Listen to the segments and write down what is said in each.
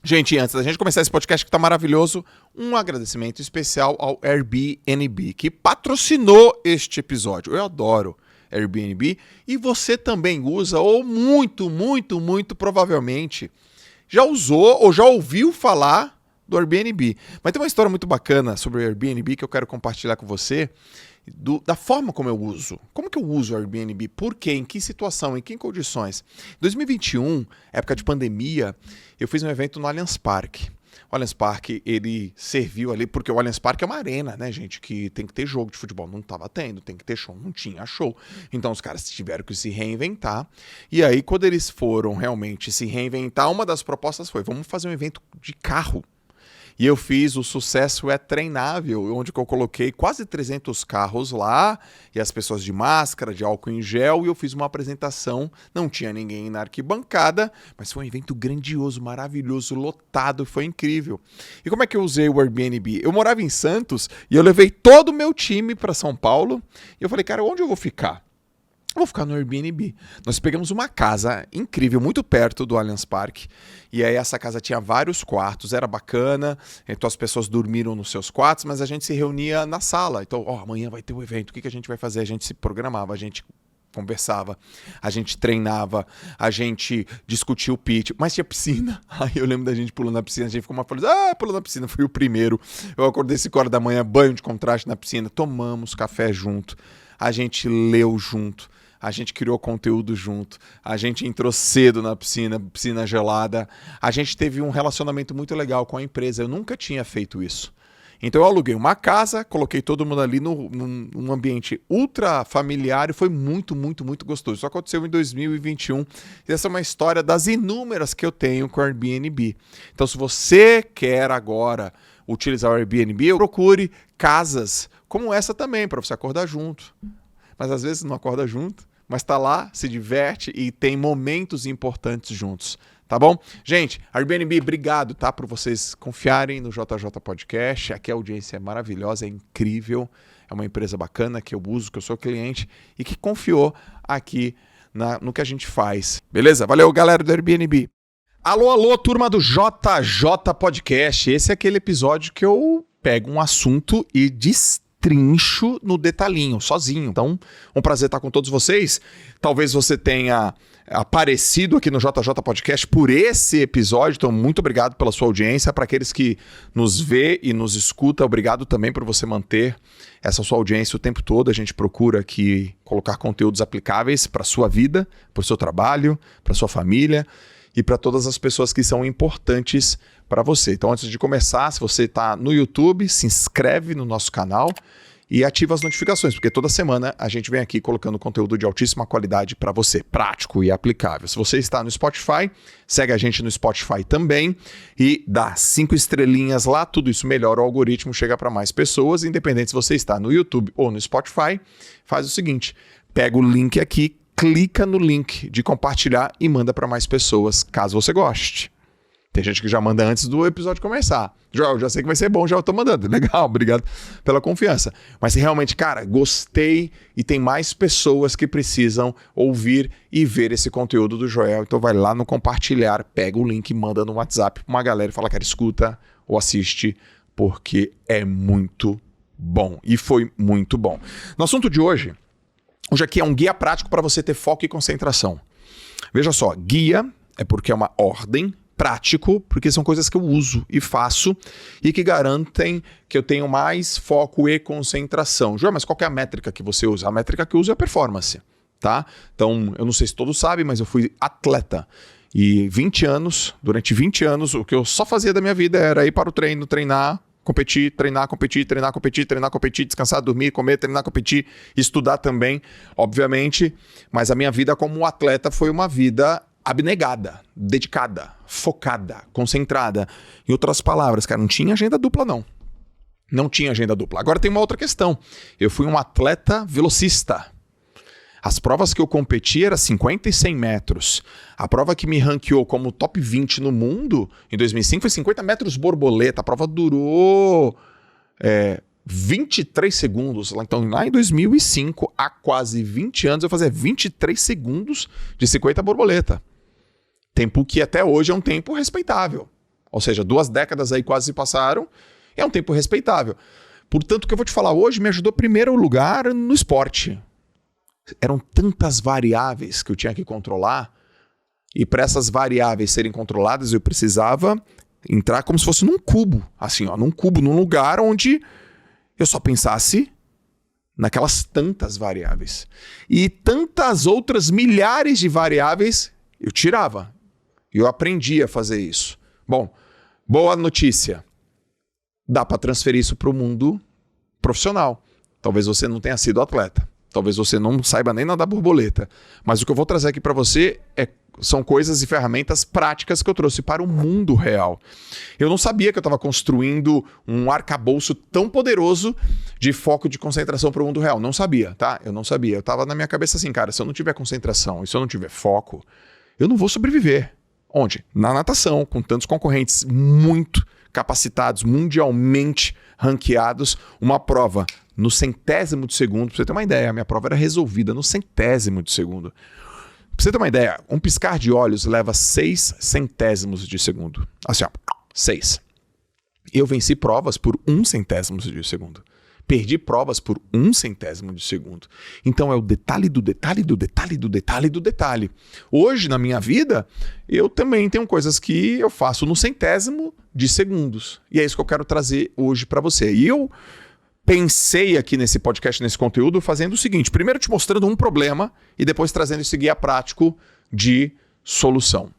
Gente, antes da gente começar esse podcast que tá maravilhoso, um agradecimento especial ao Airbnb, que patrocinou este episódio. Eu adoro Airbnb e você também usa, ou muito provavelmente já usou ou já ouviu falar do Airbnb. Mas tem uma história muito bacana sobre o Airbnb que eu quero compartilhar com você, da forma como eu uso. Como que eu uso o Airbnb? Por quê? Em que situação? Em que condições? Em 2021, época de pandemia, eu fiz um evento no Allianz Parque. O Allianz Parque, ele serviu ali, porque o Allianz Parque é uma arena, né, gente, que tem que ter jogo de futebol. Não estava tendo, tem que ter show, não tinha show. Então os caras tiveram que se reinventar. E aí, quando eles foram realmente se reinventar, uma das propostas foi, vamos fazer um evento de carro. E eu fiz o Sucesso é Treinável, onde eu coloquei quase 300 carros lá, e as pessoas de máscara, de álcool em gel, e eu fiz uma apresentação, não tinha ninguém na arquibancada, mas foi um evento grandioso, maravilhoso, lotado, foi incrível. E como é que eu usei o Airbnb? Eu morava em Santos, e eu levei todo o meu time para São Paulo, e eu falei, cara, onde eu vou ficar? Eu vou ficar no Airbnb. Nós pegamos uma casa incrível, muito perto do Allianz Parque. E aí essa casa tinha vários quartos, era bacana. Então as pessoas dormiram nos seus quartos, mas a gente se reunia na sala. Então, amanhã vai ter o evento, o que a gente vai fazer? A gente se programava, a gente conversava, a gente treinava, a gente discutia o pitch, mas tinha piscina. Aí eu lembro da gente pulando na piscina, a gente ficou uma feliz, pulando na piscina, fui o primeiro. Eu acordei 5 horas da manhã, banho de contraste na piscina, tomamos café junto, a gente leu junto. A gente criou conteúdo junto, a gente entrou cedo na piscina gelada, a gente teve um relacionamento muito legal com a empresa, eu nunca tinha feito isso. Então eu aluguei uma casa, coloquei todo mundo ali num ambiente ultra familiar e foi muito gostoso. Isso aconteceu em 2021 e essa é uma história das inúmeras que eu tenho com o Airbnb. Então se você quer agora utilizar o Airbnb, procure casas como essa também, para você acordar junto. Mas às vezes não acorda junto, mas tá lá, se diverte e tem momentos importantes juntos, tá bom? Gente, Airbnb, obrigado, tá? Por vocês confiarem no JJ Podcast. Aqui a audiência é maravilhosa, é incrível, é uma empresa bacana que eu uso, que eu sou cliente e que confiou aqui no que a gente faz. Beleza? Valeu, galera do Airbnb. Alô, turma do JJ Podcast. Esse é aquele episódio que eu pego um assunto e destrincho no detalhinho, sozinho. Então, um prazer estar com todos vocês. Talvez você tenha aparecido aqui no JJ Podcast por esse episódio, então muito obrigado pela sua audiência. Para aqueles que nos vê e nos escuta, obrigado também por você manter essa sua audiência o tempo todo. A gente procura aqui colocar conteúdos aplicáveis para a sua vida, para o seu trabalho, para a sua família e para todas as pessoas que são importantes para você. Então, antes de começar, se você está no YouTube, se inscreve no nosso canal e ativa as notificações, porque toda semana a gente vem aqui colocando conteúdo de altíssima qualidade para você, prático e aplicável. Se você está no Spotify, segue a gente no Spotify também e dá 5 estrelinhas lá, tudo isso melhora o algoritmo, chega para mais pessoas, independente se você está no YouTube ou no Spotify, faz o seguinte, pega o link aqui, clica no link de compartilhar e manda para mais pessoas, caso você goste. Tem gente que já manda antes do episódio começar. Eu já sei que vai ser bom, já tô mandando. Legal, obrigado pela confiança. Mas se realmente, cara, gostei e tem mais pessoas que precisam ouvir e ver esse conteúdo do Joel, então vai lá no compartilhar, pega o link e manda no WhatsApp pra uma galera e fala, cara, escuta ou assiste, porque é muito bom. E foi muito bom. No assunto de hoje aqui é um guia prático para você ter foco e concentração. Veja só, guia é porque é uma ordem, prático, porque são coisas que eu uso e faço e que garantem que eu tenho mais foco e concentração. João, mas qual que é a métrica que você usa? A métrica que eu uso é a performance, tá? Então, eu não sei se todos sabem, mas eu fui atleta. E durante 20 anos, o que eu só fazia da minha vida era ir para o treino, treinar, competir, descansar, dormir, comer, treinar, competir, estudar também, obviamente. Mas a minha vida como atleta foi uma vida abnegada, dedicada, focada, concentrada. Em outras palavras, cara, não tinha agenda dupla, não. Não tinha agenda dupla. Agora tem uma outra questão. Eu fui um atleta velocista. As provas que eu competi eram 50 e 100 metros. A prova que me ranqueou como top 20 no mundo em 2005 foi 50 metros borboleta. A prova durou 23 segundos. Então, lá em 2005, há quase 20 anos, eu fazia 23 segundos de 50 borboleta. Tempo que até hoje é um tempo respeitável. Ou seja, 2 décadas aí quase se passaram, é um tempo respeitável. Portanto, o que eu vou te falar hoje me ajudou primeiro lugar no esporte. Eram tantas variáveis que eu tinha que controlar, e para essas variáveis serem controladas, eu precisava entrar como se fosse num cubo, assim, ó, num lugar onde eu só pensasse naquelas tantas variáveis. E tantas outras milhares de variáveis eu tirava. E eu aprendi a fazer isso. Bom, boa notícia. Dá para transferir isso para o mundo profissional. Talvez você não tenha sido atleta. Talvez você não saiba nem nadar borboleta. Mas o que eu vou trazer aqui para você são coisas e ferramentas práticas que eu trouxe para o mundo real. Eu não sabia que eu estava construindo um arcabouço tão poderoso de foco de concentração para o mundo real. Não sabia, tá? Eu não sabia. Eu estava na minha cabeça assim, cara, se eu não tiver concentração e se eu não tiver foco, eu não vou sobreviver. Onde? Na natação, com tantos concorrentes muito capacitados, mundialmente ranqueados, uma prova no centésimo de segundo. Pra você ter uma ideia, a minha prova era resolvida no centésimo de segundo. Pra você ter uma ideia, um piscar de olhos leva 6 centésimos de segundo. Assim, ó, 6. Eu venci provas por 1 centésimo de segundo. Perdi provas por 1 centésimo de segundo. Então é o detalhe do detalhe do detalhe do detalhe do detalhe. Hoje, na minha vida, eu também tenho coisas que eu faço no centésimo de segundos. E é isso que eu quero trazer hoje para você. E eu pensei aqui nesse podcast, nesse conteúdo, fazendo o seguinte. Primeiro te mostrando um problema e depois trazendo esse guia prático de solução.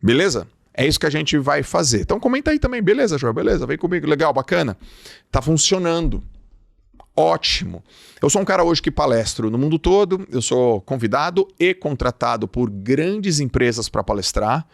Beleza? É isso que a gente vai fazer. Então comenta aí também. Beleza, Joel? Beleza? Vem comigo. Legal, bacana. Tá funcionando. Ótimo. Eu sou um cara hoje que palestro no mundo todo. Eu sou convidado e contratado por grandes empresas para palestrar.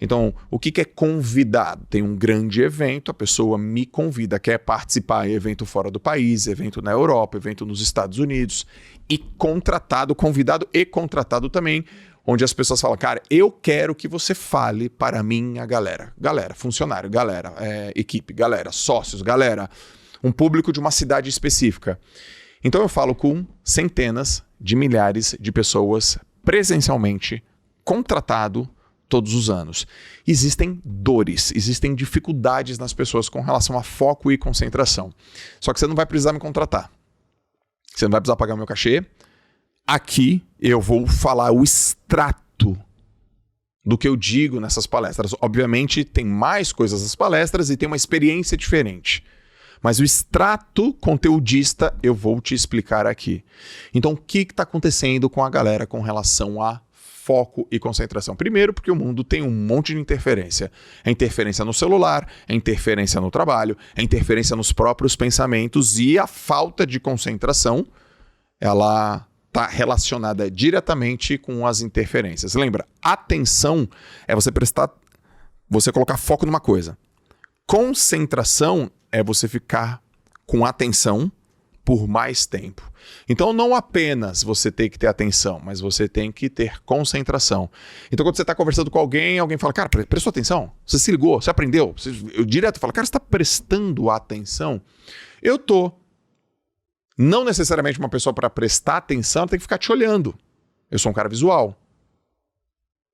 Então, o que é convidado? Tem um grande evento, a pessoa me convida, quer participar em evento fora do país, evento na Europa, evento nos Estados Unidos. E contratado, convidado e contratado também, onde as pessoas falam, cara, eu quero que você fale para a minha galera. Galera, funcionário, galera, equipe, galera, sócios, galera, um público de uma cidade específica. Então eu falo com centenas de milhares de pessoas presencialmente, contratado todos os anos. Existem dores, existem dificuldades nas pessoas com relação a foco e concentração. Só que você não vai precisar me contratar. Você não vai precisar pagar o meu cachê. Aqui eu vou falar o extrato do que eu digo nessas palestras. Obviamente tem mais coisas nas palestras e tem uma experiência diferente. Mas o extrato conteudista eu vou te explicar aqui. Então, o que está acontecendo com a galera com relação a foco e concentração? Primeiro, porque o mundo tem um monte de interferência. É interferência no celular, é interferência no trabalho, é interferência nos próprios pensamentos e a falta de concentração, ela está relacionada diretamente com as interferências. Lembra, atenção é você colocar foco numa coisa. Concentração é você ficar com atenção por mais tempo. Então não apenas você tem que ter atenção, mas você tem que ter concentração. Então quando você está conversando com alguém fala, cara, prestou atenção? Você se ligou? Você aprendeu? Eu direto falo, cara, você está prestando atenção? Eu tô. Não necessariamente uma pessoa para prestar atenção tem que ficar te olhando. Eu sou um cara visual.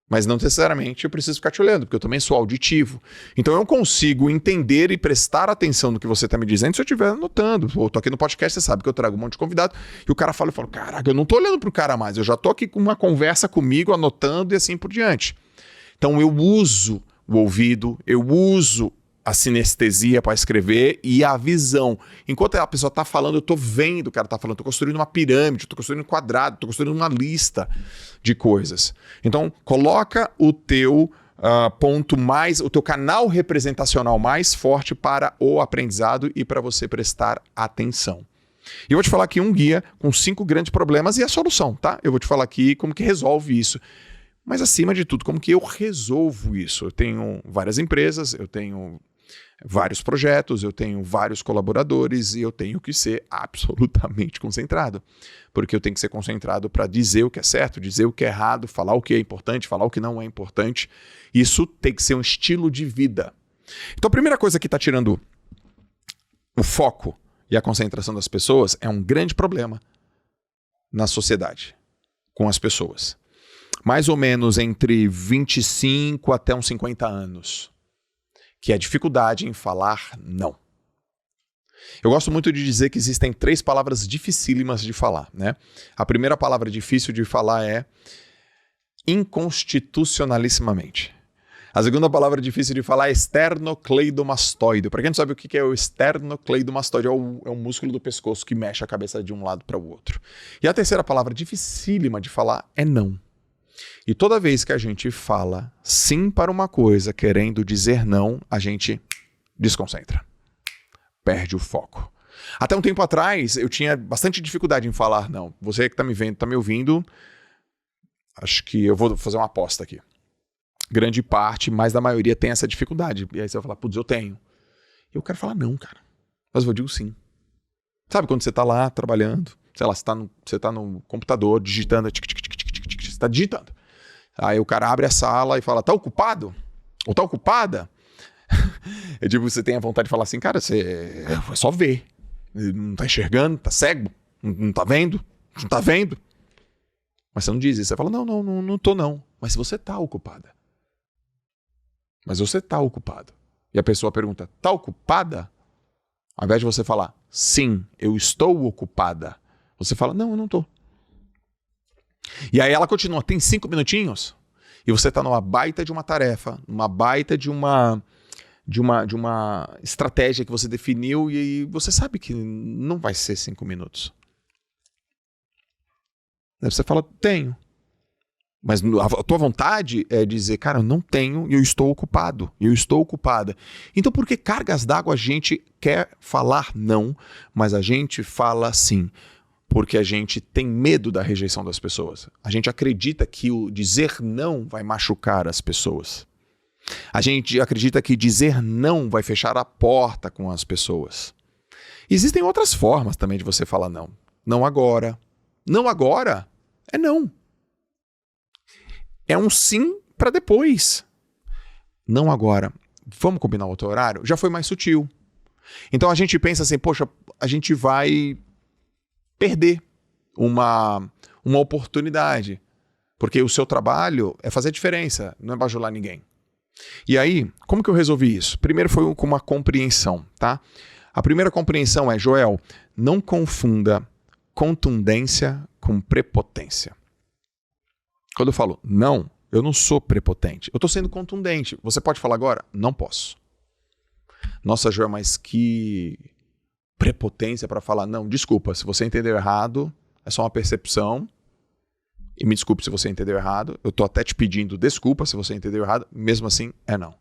Mas não necessariamente eu preciso ficar te olhando, porque eu também sou auditivo. Então eu consigo entender e prestar atenção no que você está me dizendo se eu estiver anotando. Eu tô aqui no podcast, você sabe que eu trago um monte de convidado, e o cara fala, eu falo, caraca, eu não tô olhando pro cara mais, eu já tô aqui com uma conversa comigo, anotando e assim por diante. Então eu uso o ouvido, eu uso a sinestesia para escrever e a visão. Enquanto a pessoa está falando, eu estou vendo o cara está falando, estou construindo uma pirâmide, estou construindo um quadrado, estou construindo uma lista de coisas. Então, coloca o teu o teu canal representacional mais forte para o aprendizado e para você prestar atenção. E eu vou te falar aqui um guia com 5 grandes problemas e a solução, tá? Eu vou te falar aqui como que resolve isso. Mas acima de tudo, como que eu resolvo isso? Eu tenho várias empresas, eu tenho vários projetos, eu tenho vários colaboradores e eu tenho que ser absolutamente concentrado. Porque eu tenho que ser concentrado para dizer o que é certo, dizer o que é errado, falar o que é importante, falar o que não é importante. Isso tem que ser um estilo de vida. Então a primeira coisa que está tirando o foco e a concentração das pessoas é um grande problema na sociedade, com as pessoas. Mais ou menos entre 25 até uns 50 anos. que é a dificuldade em falar não. Eu gosto muito de dizer que existem 3 palavras dificílimas de falar, né? A primeira palavra difícil de falar é inconstitucionalissimamente. A segunda palavra difícil de falar é esternocleidomastoide. Para quem não sabe o que é o esternocleidomastoide, é o músculo do pescoço que mexe a cabeça de um lado para o outro. E a terceira palavra dificílima de falar é não. E toda vez que a gente fala sim para uma coisa querendo dizer não, a gente desconcentra. Perde o foco. Até um tempo atrás, eu tinha bastante dificuldade em falar não. Você que está me vendo, está me ouvindo, acho que eu vou fazer uma aposta aqui. Grande parte, mais da maioria tem essa dificuldade. E aí você vai falar, putz, eu tenho. Eu quero falar não, cara. Mas eu digo sim. Sabe quando você tá lá trabalhando, sei lá, você tá no computador digitando, você tá digitando. Aí o cara abre a sala e fala, tá ocupado? Ou tá ocupada? É tipo, você tem a vontade de falar assim, cara, você é só ver. Não tá enxergando, tá cego, não tá vendo, não tá vendo. Mas você não diz isso, você fala, não tô não. Mas se você tá ocupada. Mas você tá ocupado. E a pessoa pergunta, tá ocupada? Ao invés de você falar, sim, eu estou ocupada, você fala, não, eu não tô. E aí ela continua, tem 5 minutinhos? E você tá numa baita de uma tarefa, numa baita de uma estratégia que você definiu e você sabe que não vai ser 5 minutos. Aí você fala, tenho. Mas a tua vontade é dizer, cara, eu não tenho e eu estou ocupado. Eu estou ocupada. Então por que cargas d'água a gente quer falar não, mas a gente fala sim? Porque a gente tem medo da rejeição das pessoas. A gente acredita que o dizer não vai machucar as pessoas. A gente acredita que dizer não vai fechar a porta com as pessoas. Existem outras formas também de você falar não. Não agora. Não agora é não. É um sim para depois. Não agora. Vamos combinar outro horário? Já foi mais sutil. Então a gente pensa assim, poxa, a gente vai perder uma oportunidade. Porque o seu trabalho é fazer diferença, não é bajular ninguém. E aí, como que eu resolvi isso? Primeiro foi com uma compreensão, tá? A primeira compreensão é, Joel, não confunda contundência com prepotência. Quando eu falo não, eu não sou prepotente. Eu estou sendo contundente. Você pode falar agora? Não posso. Nossa, Joel, mas que prepotência para falar. Não, desculpa, se você entendeu errado, é só uma percepção. E me desculpe se você entendeu errado. Eu estou até te pedindo desculpa se você entendeu errado. Mesmo assim, é não.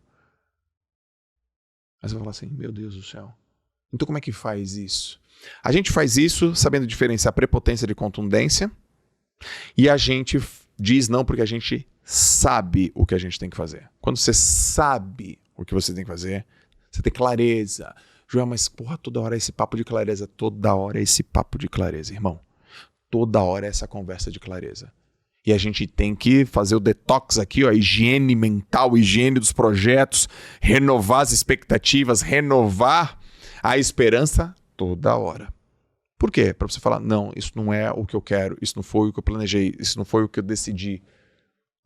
Mas eu vou falar assim, meu Deus do céu. Então como é que faz isso? A gente faz isso sabendo diferenciar prepotência de contundência. E a gente diz não porque a gente sabe o que a gente tem que fazer. Quando você sabe o que você tem que fazer, você tem clareza. Joel, mas porra, toda hora é esse papo de clareza. Toda hora é esse papo de clareza, irmão. Toda hora é essa conversa de clareza. E a gente tem que fazer o detox aqui, ó, a higiene mental, higiene dos projetos, renovar as expectativas, renovar a esperança toda hora. Por quê? Para você falar, não, isso não é o que eu quero, isso não foi o que eu planejei, isso não foi o que eu decidi.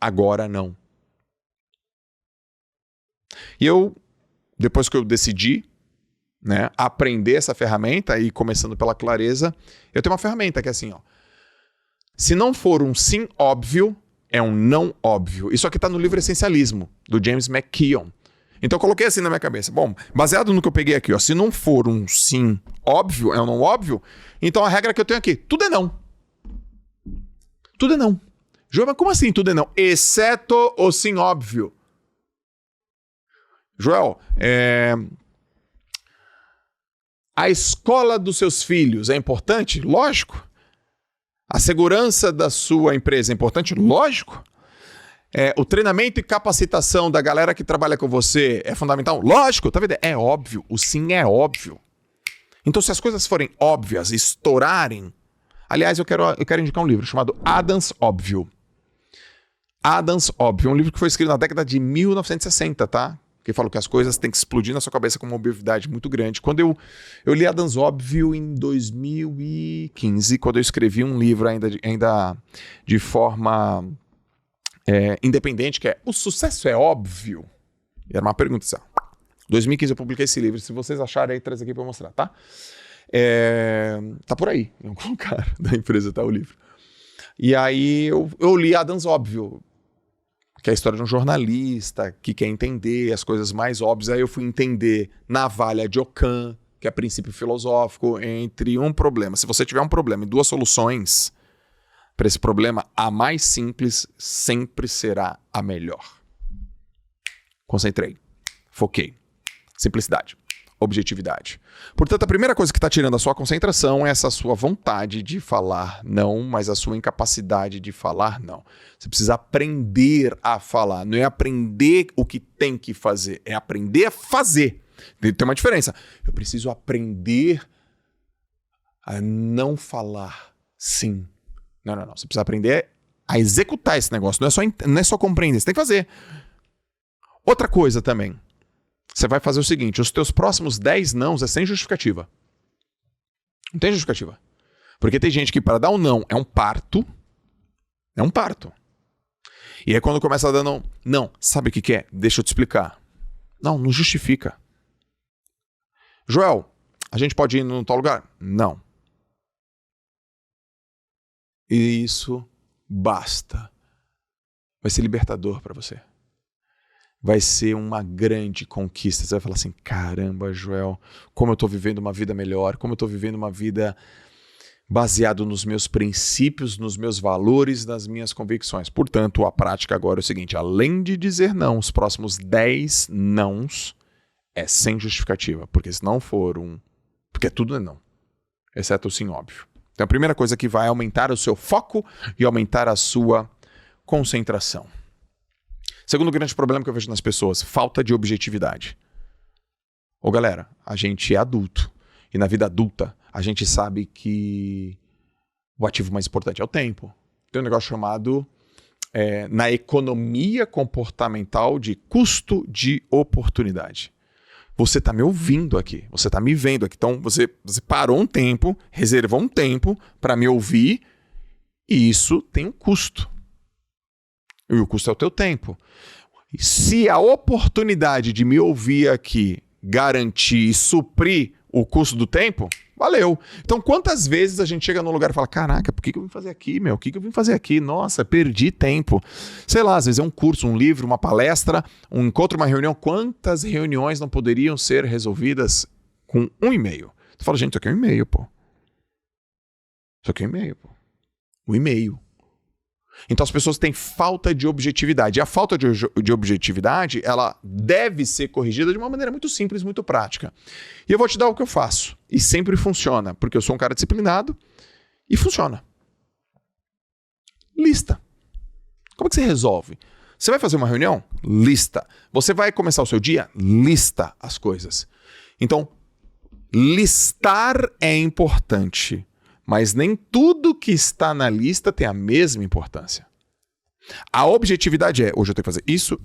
Agora não. E eu, depois que eu decidi, né, aprender essa ferramenta, e começando pela clareza, eu tenho uma ferramenta que é assim, ó. Se não for um sim óbvio, é um não óbvio. Isso aqui está no livro Essencialismo, do James McKeown. Então eu coloquei assim na minha cabeça. Bom, baseado no que eu peguei aqui, ó, se não for um sim óbvio, é um não óbvio, então a regra que eu tenho aqui, tudo é não. Tudo é não. João, mas como assim tudo é não? Exceto o sim óbvio. Joel, a escola dos seus filhos é importante? Lógico. A segurança da sua empresa é importante? Lógico. O treinamento e capacitação da galera que trabalha com você é fundamental? Lógico, tá vendo? É óbvio, o sim é óbvio. Então, se as coisas forem óbvias, estourarem... Aliás, eu quero indicar um livro chamado Adams Óbvio. Adams Óbvio, um livro que foi escrito na década de 1960, tá? Que fala que as coisas têm que explodir na sua cabeça com uma obviedade muito grande. Quando eu li Adams Óbvio em 2015, quando eu escrevi um livro ainda de forma independente, que é O Sucesso é Óbvio? E era uma pergunta assim, 2015 eu publiquei esse livro. Se vocês acharem aí, traz aqui pra eu mostrar, tá? Tá por aí, em algum lugar da empresa tá o livro. E aí eu li Adam's Óbvio, que é a história de um jornalista que quer entender as coisas mais óbvias. Aí eu fui entender Navalha de Ockham, que é princípio filosófico, entre um problema. Se você tiver um problema e duas soluções para esse problema, a mais simples sempre será a melhor. Concentrei, foquei, simplicidade, objetividade. Portanto, a primeira coisa que está tirando a sua concentração é essa sua vontade de falar não, mas a sua incapacidade de falar não. Você precisa aprender a falar. Não é aprender o que tem que fazer, é aprender a fazer. Tem uma diferença. Eu preciso aprender a não falar sim. Não. Você precisa aprender a executar esse negócio. Não é só compreender, você tem que fazer. Outra coisa também. Você vai fazer o seguinte, os teus próximos 10 nãos é sem justificativa. Não tem justificativa. Porque tem gente que para dar um não é um parto. É um parto. E aí quando começa a dar não, sabe o que é? Deixa eu te explicar. Não justifica. Joel, a gente pode ir num tal lugar? Não. E isso basta. Vai ser libertador para você. Vai ser uma grande conquista. Você vai falar assim, caramba, Joel, como eu estou vivendo uma vida melhor, como eu estou vivendo uma vida baseado nos meus princípios, nos meus valores, nas minhas convicções. Portanto, a prática agora é o seguinte, além de dizer não, os próximos 10 nãos é sem justificativa, porque se não for porque tudo é não, exceto o sim óbvio. Então a primeira coisa que vai aumentar o seu foco e aumentar a sua concentração. Segundo grande problema que eu vejo nas pessoas, falta de objetividade. Ô galera, a gente é adulto. E na vida adulta, a gente sabe que o ativo mais importante é o tempo. Tem um negócio chamado, na economia comportamental, de custo de oportunidade. Você está me ouvindo aqui, você está me vendo aqui. Então você parou um tempo, reservou um tempo para me ouvir e isso tem um custo. E o custo é o teu tempo. Se a oportunidade de me ouvir aqui garantir e suprir o custo do tempo, valeu. Então, quantas vezes a gente chega num lugar e fala, caraca, por que eu vim fazer aqui, meu? O que eu vim fazer aqui? Nossa, perdi tempo. Sei lá, às vezes é um curso, um livro, uma palestra, um encontro, uma reunião. Quantas reuniões não poderiam ser resolvidas com um e-mail? Tu fala, gente, isso aqui é um e-mail, pô. Isso aqui é um e-mail, pô. Um e-mail. Então as pessoas têm falta de objetividade. E a falta de objetividade, ela deve ser corrigida de uma maneira muito simples, muito prática. E eu vou te dar o que eu faço. E sempre funciona, porque eu sou um cara disciplinado e funciona. Lista. Como é que você resolve? Você vai fazer uma reunião? Lista. Você vai começar o seu dia? Lista as coisas. Então, listar é importante. Mas nem tudo que está na lista tem a mesma importância. A objetividade é, hoje eu tenho que fazer isso.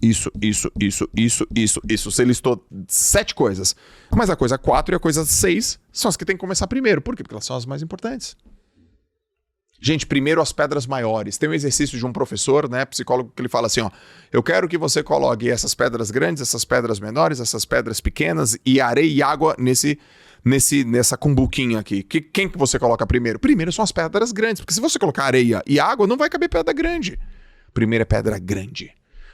Você listou 7 coisas, mas a coisa 4 e a coisa 6 são as que tem que começar primeiro. Por quê? Porque elas são as mais importantes. Gente, primeiro as pedras maiores. Tem um exercício de um professor, né, psicólogo, que ele fala assim, ó, eu quero que você coloque essas pedras grandes, essas pedras menores, essas pedras pequenas e areia e água nessa cumbuquinha aqui. Quem que você coloca primeiro? Primeiro são as pedras grandes, porque se você colocar areia e água, não vai caber pedra grande. Primeiro é pedra grande.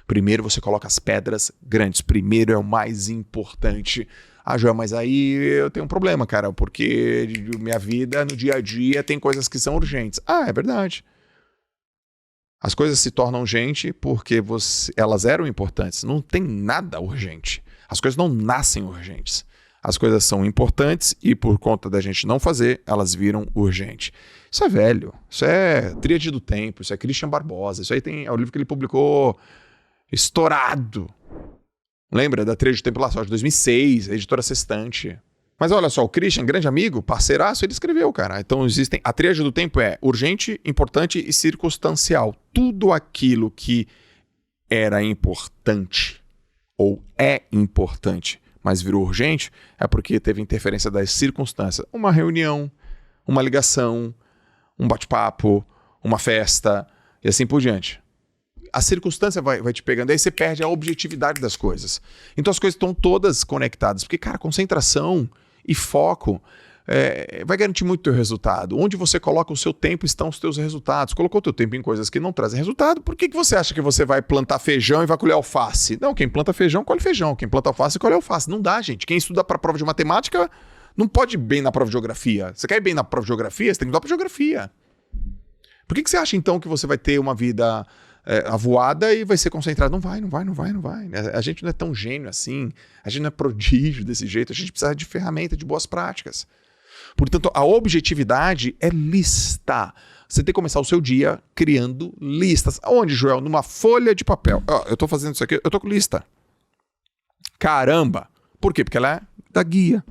Primeiro você coloca as pedras grandes. Primeiro é o mais importante. Ah, Joel, mas aí eu tenho um problema, cara, porque minha vida no dia a dia tem coisas que são urgentes. Ah, é verdade. As coisas se tornam urgentes porque elas eram importantes. Não tem nada urgente. As coisas não nascem urgentes. As coisas são importantes e por conta da gente não fazer, elas viram urgente. Isso é velho. Isso é Tríade do Tempo. Isso é Christian Barbosa. Isso aí é o livro que ele publicou estourado. Lembra da Tríade do Tempo lá, só de 2006, a editora Sextante. Mas olha só, o Christian, grande amigo, parceiraço, ele escreveu, cara. Então a Tríade do Tempo é urgente, importante e circunstancial. Tudo aquilo que era importante ou é importante, mas virou urgente, é porque teve interferência das circunstâncias. Uma reunião, uma ligação, um bate-papo, uma festa e assim por diante. a circunstância vai te pegando, aí você perde a objetividade das coisas. Então as coisas estão todas conectadas, porque, cara, concentração e foco vai garantir muito o teu resultado. Onde você coloca o seu tempo estão os teus resultados. Colocou o teu tempo em coisas que não trazem resultado, por que você acha que você vai plantar feijão e vai colher alface? Não, quem planta feijão, colhe feijão. Quem planta alface, colhe alface. Não dá, gente. Quem estuda para prova de matemática não pode ir bem na prova de geografia. Você quer ir bem na prova de geografia? Você tem que estudar para geografia. Por que você acha, então, que você vai ter uma vida avoada e vai ser concentrado? Não vai. A gente não é tão gênio assim. A gente não é prodígio desse jeito. A gente precisa de ferramenta, de boas práticas. Portanto, a objetividade é lista. Você tem que começar o seu dia criando listas. Onde, Joel? Numa folha de papel. Eu estou fazendo isso aqui, eu estou com lista. Caramba! Por quê? Porque ela é da guia,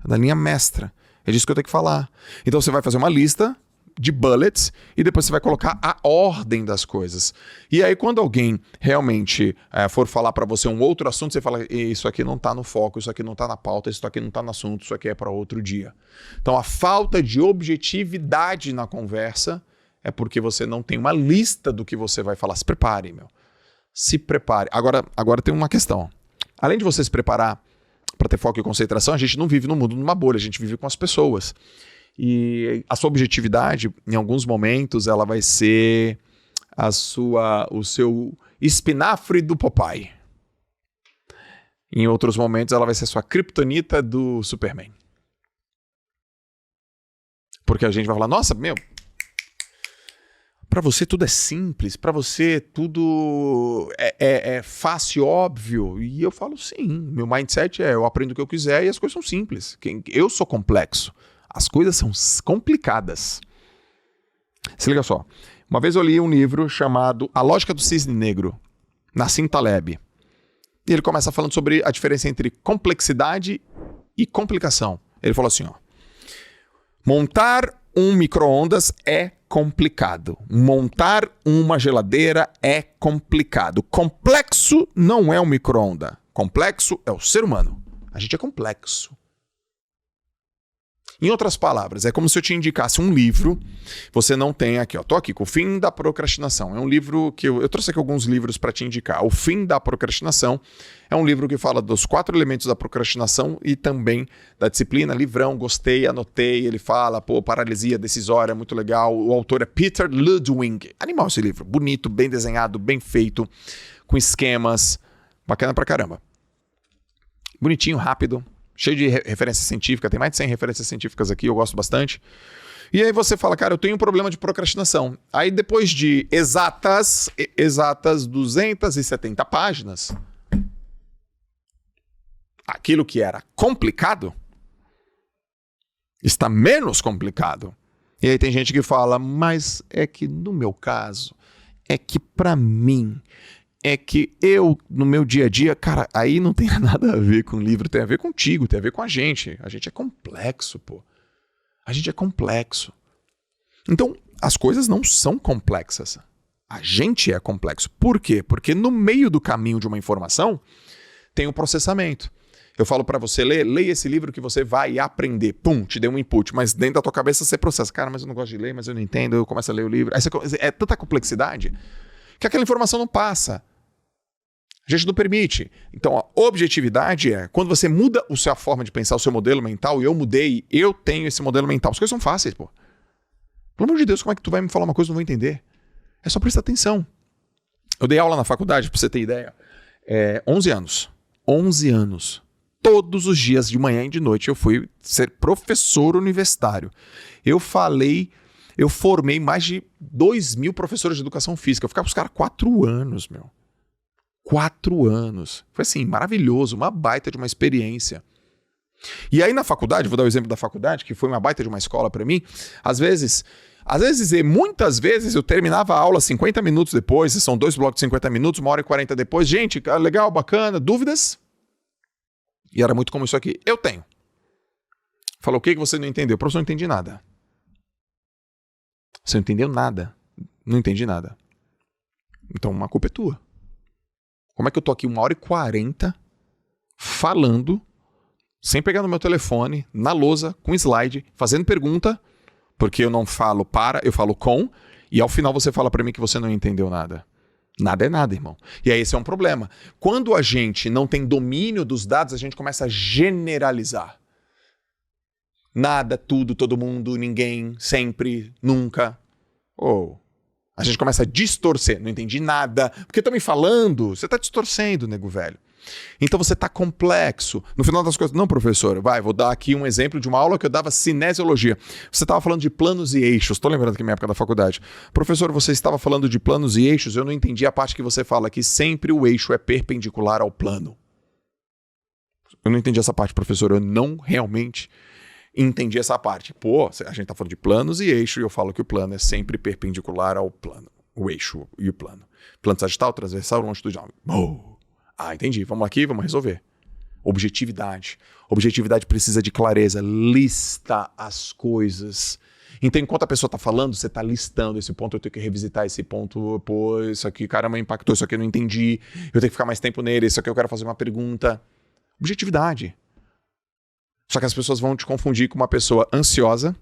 da linha mestra. É disso que eu tenho que falar. Então você vai fazer uma lista de bullets e depois você vai colocar a ordem das coisas. E aí quando alguém realmente for falar para você um outro assunto, você fala, isso aqui não tá no foco, isso aqui não tá na pauta, isso aqui não tá no assunto, isso aqui é para outro dia. Então a falta de objetividade na conversa é porque você não tem uma lista do que você vai falar. Se prepare, meu. Se prepare. Agora tem uma questão. Além de você se preparar para ter foco e concentração, a gente não vive no mundo numa bolha, a gente vive com as pessoas. E a sua objetividade, em alguns momentos, ela vai ser o seu espinafre do Popeye. Em outros momentos, ela vai ser a sua criptonita do Superman. Porque a gente vai falar, nossa, meu, para você tudo é simples, para você tudo é fácil, óbvio. E eu falo, sim, meu mindset eu aprendo o que eu quiser e as coisas são simples. Eu sou complexo. As coisas são complicadas. Se liga só. Uma vez eu li um livro chamado A Lógica do Cisne Negro, Nassim Taleb. E ele começa falando sobre a diferença entre complexidade e complicação. Ele falou assim, ó. Montar um micro-ondas é complicado. Montar uma geladeira é complicado. Complexo não é um micro-ondas. Complexo é o ser humano. A gente é complexo. Em outras palavras, é como se eu te indicasse um livro, você não tem aqui, ó, tô aqui com O Fim da Procrastinação. É um livro que eu trouxe aqui alguns livros para te indicar. O Fim da Procrastinação é um livro que fala dos 4 elementos da procrastinação e também da disciplina. Livrão, gostei, anotei, ele fala, paralisia decisória, muito legal. O autor é Peter Ludwig. Animal esse livro, bonito, bem desenhado, bem feito, com esquemas, bacana pra caramba. Bonitinho, rápido. Cheio de referência científica, tem mais de 100 referências científicas aqui, eu gosto bastante. E aí você fala, cara, eu tenho um problema de procrastinação. Aí depois de exatas 270 páginas, aquilo que era complicado está menos complicado. E aí tem gente que fala, mas é que no meu caso, é que pra mim... É que eu, no meu dia a dia, cara, aí não tem nada a ver com o livro, tem a ver contigo, tem a ver com a gente. A gente é complexo, pô. A gente é complexo. Então, as coisas não são complexas. A gente é complexo. Por quê? Porque no meio do caminho de uma informação, tem o processamento. Eu falo pra você, leia esse livro que você vai aprender. Pum, te deu um input, mas dentro da tua cabeça você processa. Cara, mas eu não gosto de ler, mas eu não entendo, eu começo a ler o livro. Aí é tanta complexidade que aquela informação não passa. A gente não permite. Então, a objetividade é quando você muda a sua forma de pensar, o seu modelo mental, e eu mudei, eu tenho esse modelo mental. As coisas são fáceis, pô. Pelo amor de Deus, como é que tu vai me falar uma coisa que eu não vou entender? É só prestar atenção. Eu dei aula na faculdade, pra você ter ideia, 11 anos. 11 anos. Todos os dias, de manhã e de noite, eu fui ser professor universitário. Eu formei mais de 2.000 professores de educação física. Eu ficava com os caras 4 anos, meu. 4 anos. Foi assim, maravilhoso, uma baita de uma experiência. E aí na faculdade, vou dar o exemplo da faculdade, que foi uma baita de uma escola para mim, muitas vezes eu terminava a aula 50 minutos depois, são 2 blocos de 50 minutos, 1 hora e 40 depois. Gente, legal, bacana, dúvidas? E era muito como isso aqui. Eu tenho. Falou, o que você não entendeu? Professor, não entendi nada. Você não entendeu nada? Não entendi nada. Então, a culpa é tua. Como é que eu tô aqui 1 hora e 40 falando, sem pegar no meu telefone, na lousa, com slide, fazendo pergunta, porque eu não falo para, eu falo com, e ao final você fala pra mim que você não entendeu nada. Nada é nada, irmão. E aí esse é um problema. Quando a gente não tem domínio dos dados, a gente começa a generalizar. Nada, tudo, todo mundo, ninguém, sempre, nunca. Ou a gente começa a distorcer. Não entendi nada. Porque estão me falando, você está distorcendo, nego velho. Então você está complexo. No final das coisas, não, professor, vou dar aqui um exemplo de uma aula que eu dava cinesiologia. Você estava falando de planos e eixos. Estou lembrando que na minha época da faculdade. Professor, você estava falando de planos e eixos, eu não entendi a parte que você fala que sempre o eixo é perpendicular ao plano. Eu não entendi essa parte, professor. Eu não realmente entendi essa parte. Pô, a gente está falando de planos e eixo e eu falo que o plano é sempre perpendicular ao plano. O eixo e o plano. Plano sagital, transversal, longitudinal. Ah, entendi. Vamos aqui, vamos resolver. Objetividade. Objetividade precisa de clareza. Lista as coisas. Então, enquanto a pessoa está falando, você está listando esse ponto, eu tenho que revisitar esse ponto. Pô, isso aqui, caramba, impactou, isso aqui eu não entendi. Eu tenho que ficar mais tempo nele, isso aqui eu quero fazer uma pergunta. Objetividade. Só que as pessoas vão te confundir com uma pessoa ansiosa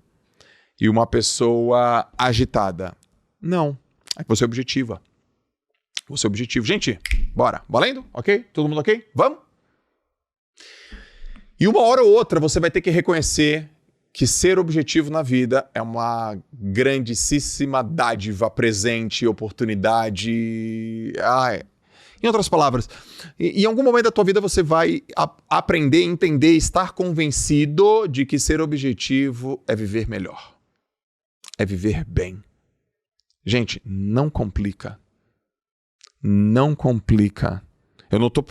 e uma pessoa agitada. Não. É que você é objetiva. Você é objetivo. Gente, bora. Valendo? Ok? Todo mundo ok? Vamos? E uma hora ou outra você vai ter que reconhecer que ser objetivo na vida é uma grandíssima dádiva, presente, oportunidade. Em outras palavras, em algum momento da tua vida você vai aprender, entender, estar convencido de que ser objetivo é viver melhor. É viver bem. Gente, não complica. Não complica. Eu não tô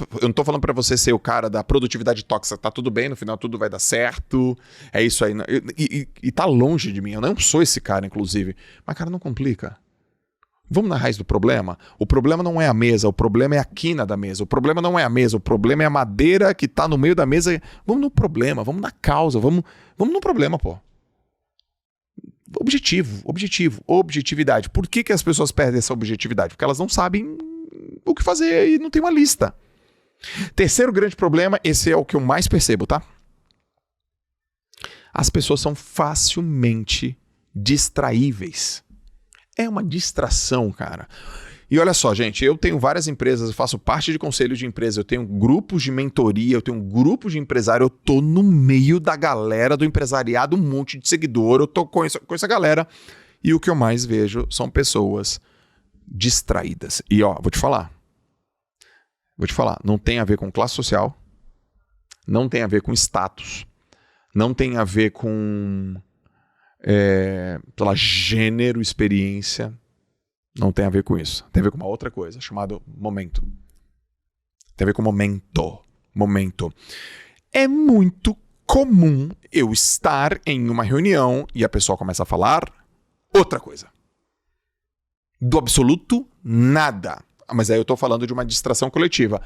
falando pra você ser o cara da produtividade tóxica. Tá tudo bem, no final tudo vai dar certo. É isso aí. E tá longe de mim. Eu não sou esse cara, inclusive. Mas, cara, não complica. Vamos na raiz do problema? O problema não é a mesa, o problema é a quina da mesa. O problema não é a mesa, o problema é a madeira que tá no meio da mesa. Vamos no problema, vamos na causa, vamos no problema, pô. Objetividade. Por que as pessoas perdem essa objetividade? Porque elas não sabem o que fazer e não tem uma lista. Terceiro grande problema, esse é o que eu mais percebo, tá? As pessoas são facilmente distraíveis. É uma distração, cara. E olha só, gente, eu tenho várias empresas, eu faço parte de conselhos de empresa, eu tenho grupos de mentoria, eu tenho grupos de empresário, eu tô no meio da galera do empresariado, um monte de seguidor, eu tô com essa galera. E o que eu mais vejo são pessoas distraídas. E vou te falar, não tem a ver com classe social, não tem a ver com status, não tem a ver com gênero, experiência. Não tem a ver com isso. Tem a ver com uma outra coisa, chamada momento. Tem a ver com momento. É muito comum eu estar em uma reunião e a pessoa começa a falar outra coisa. Do absoluto nada. Mas aí eu tô falando de uma distração coletiva.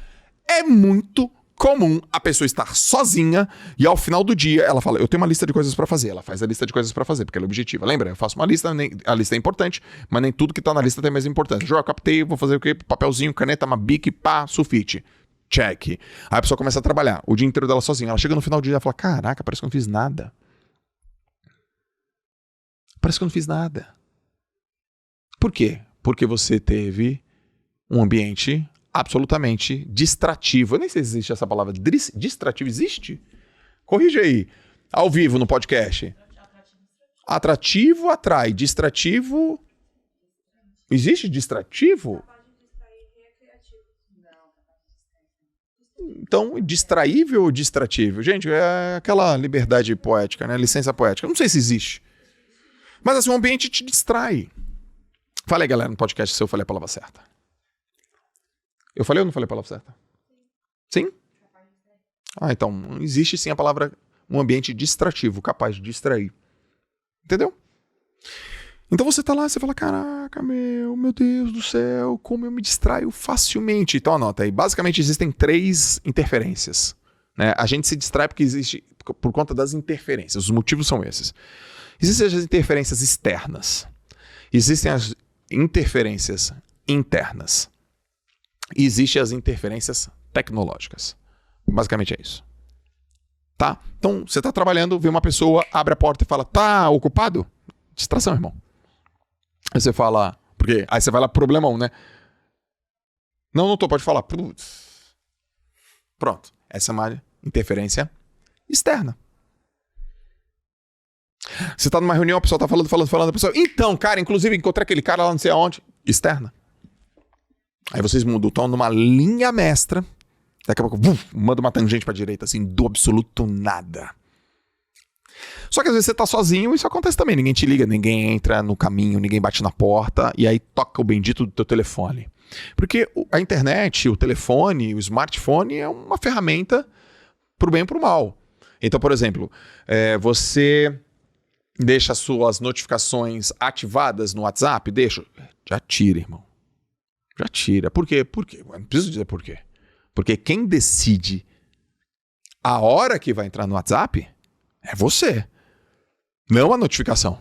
É muito comum a pessoa estar sozinha e ao final do dia ela fala, eu tenho uma lista de coisas pra fazer. Ela faz a lista de coisas pra fazer, porque ela é objetiva. Lembra? Eu faço uma lista, a lista é importante, mas nem tudo que tá na lista tem mais importância. Eu captei, vou fazer o quê? Papelzinho, caneta, uma bic, pá, sulfite. Check. Aí a pessoa começa a trabalhar o dia inteiro dela sozinha. Ela chega no final do dia e fala, caraca, parece que eu não fiz nada. Por quê? Porque você teve um ambiente absolutamente distrativo. Eu nem sei se existe essa palavra. Distrativo existe? Corrige aí. Ao vivo no podcast. Atrativo atrai. Distrativo. Existe distrativo? Então, distraível ou distrativo? Gente, é aquela liberdade poética, né? Licença poética. Eu não sei se existe. Mas assim, o ambiente te distrai. Fala aí, galera, no podcast se eu falei a palavra certa. Eu falei ou não falei a palavra certa? Sim? Então, existe sim a palavra, um ambiente distrativo, capaz de distrair. Entendeu? Então você tá lá, você fala, caraca, meu Deus do céu, como eu me distraio facilmente. Então anota aí, basicamente existem 3 interferências. Né? A gente se distrai por conta das interferências, os motivos são esses. Existem as interferências externas, existem as interferências internas. E existem as interferências tecnológicas. Basicamente é isso. Tá? Então, você tá trabalhando, vê uma pessoa, abre a porta e fala, tá ocupado? Distração, irmão. Aí você fala, porque aí você vai lá pro problemão, né? Não tô, pode falar. Putz. Pronto. Essa é uma interferência externa. Você tá numa reunião, a pessoa tá falando, a pessoa... Então, cara, inclusive, encontrei aquele cara lá não sei aonde. Externa. Aí vocês mudam o tom numa linha mestra. Daqui a pouco, manda uma tangente pra direita, assim, do absoluto nada. Só que às vezes você tá sozinho, isso acontece também. Ninguém te liga, ninguém entra no caminho, ninguém bate na porta, e aí toca o bendito do teu telefone. Porque a internet, o telefone, o smartphone é uma ferramenta pro bem e pro mal. Então, por exemplo, você deixa as suas notificações ativadas no WhatsApp? Deixa. Já tira, irmão. Já tira. Por quê? Por quê? Não preciso dizer por quê. Porque quem decide a hora que vai entrar no WhatsApp é você. Não a notificação.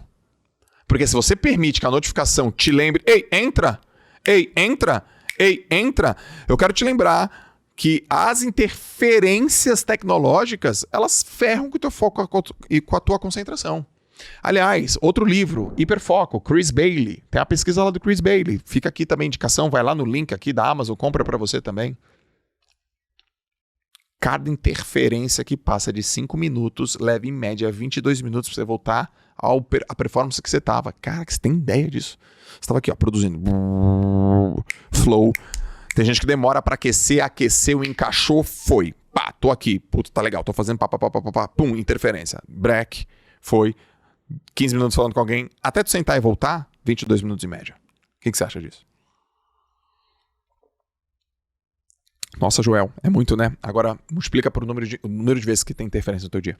Porque se você permite que a notificação te lembre... Ei, entra! Ei, entra! Ei, entra! Eu quero te lembrar que as interferências tecnológicas, elas ferram com o teu foco e com a tua concentração. Aliás, outro livro, Hiperfoco, Chris Bailey. Tem a pesquisa lá do Chris Bailey. Fica aqui também a indicação, vai lá no link aqui da Amazon, compra para você também. Cada interferência que passa de 5 minutos leva em média 22 minutos para você voltar à performance que você estava. Cara, que você tem ideia disso? Você estava aqui, ó, produzindo. Flow. Tem gente que demora para aquecer, aqueceu, encaixou, foi. Pá, tô aqui. Puta, tá legal, tô fazendo pá. Pum, interferência. Break, foi. 15 minutos falando com alguém. Até tu sentar e voltar, 22 minutos em média. O que você acha disso? Nossa, Joel, é muito, né? Agora, multiplica por o número de vezes que tem interferência no teu dia.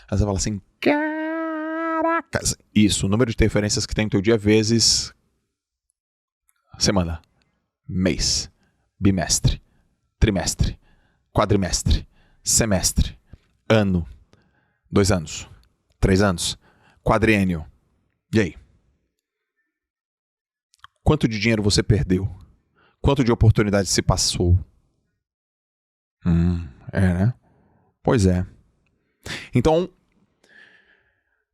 Aí você fala assim, caracas. Isso, o número de interferências que tem no teu dia vezes semana, mês, bimestre, trimestre, quadrimestre, semestre, ano, 2 anos, 3 anos, quadriênio. E aí? Quanto de dinheiro você perdeu? Quanto de oportunidade se passou? Né? Pois é. Então,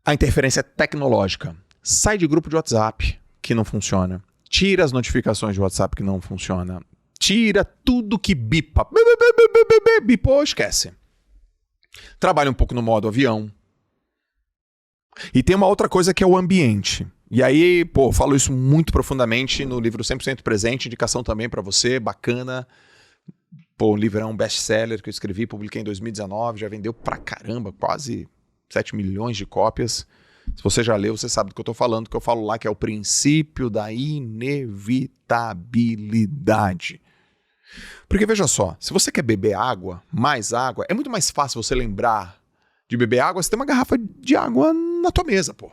a interferência tecnológica. Sai de grupo de WhatsApp que não funciona. Tira as notificações de WhatsApp que não funciona. Tira tudo que bipa. Bipou, esquece. Trabalha um pouco no modo avião. E tem uma outra coisa que é o ambiente. E aí, pô, falo isso muito profundamente no livro 100% Presente, indicação também para você, bacana. Pô, o livro é um best-seller que eu escrevi, publiquei em 2019, já vendeu pra caramba, quase 7 milhões de cópias. Se você já leu, você sabe do que eu tô falando, que eu falo lá que é o princípio da inevitabilidade. Porque veja só, se você quer beber água, mais água, é muito mais fácil você lembrar de beber água se tem uma garrafa de água na tua mesa, pô.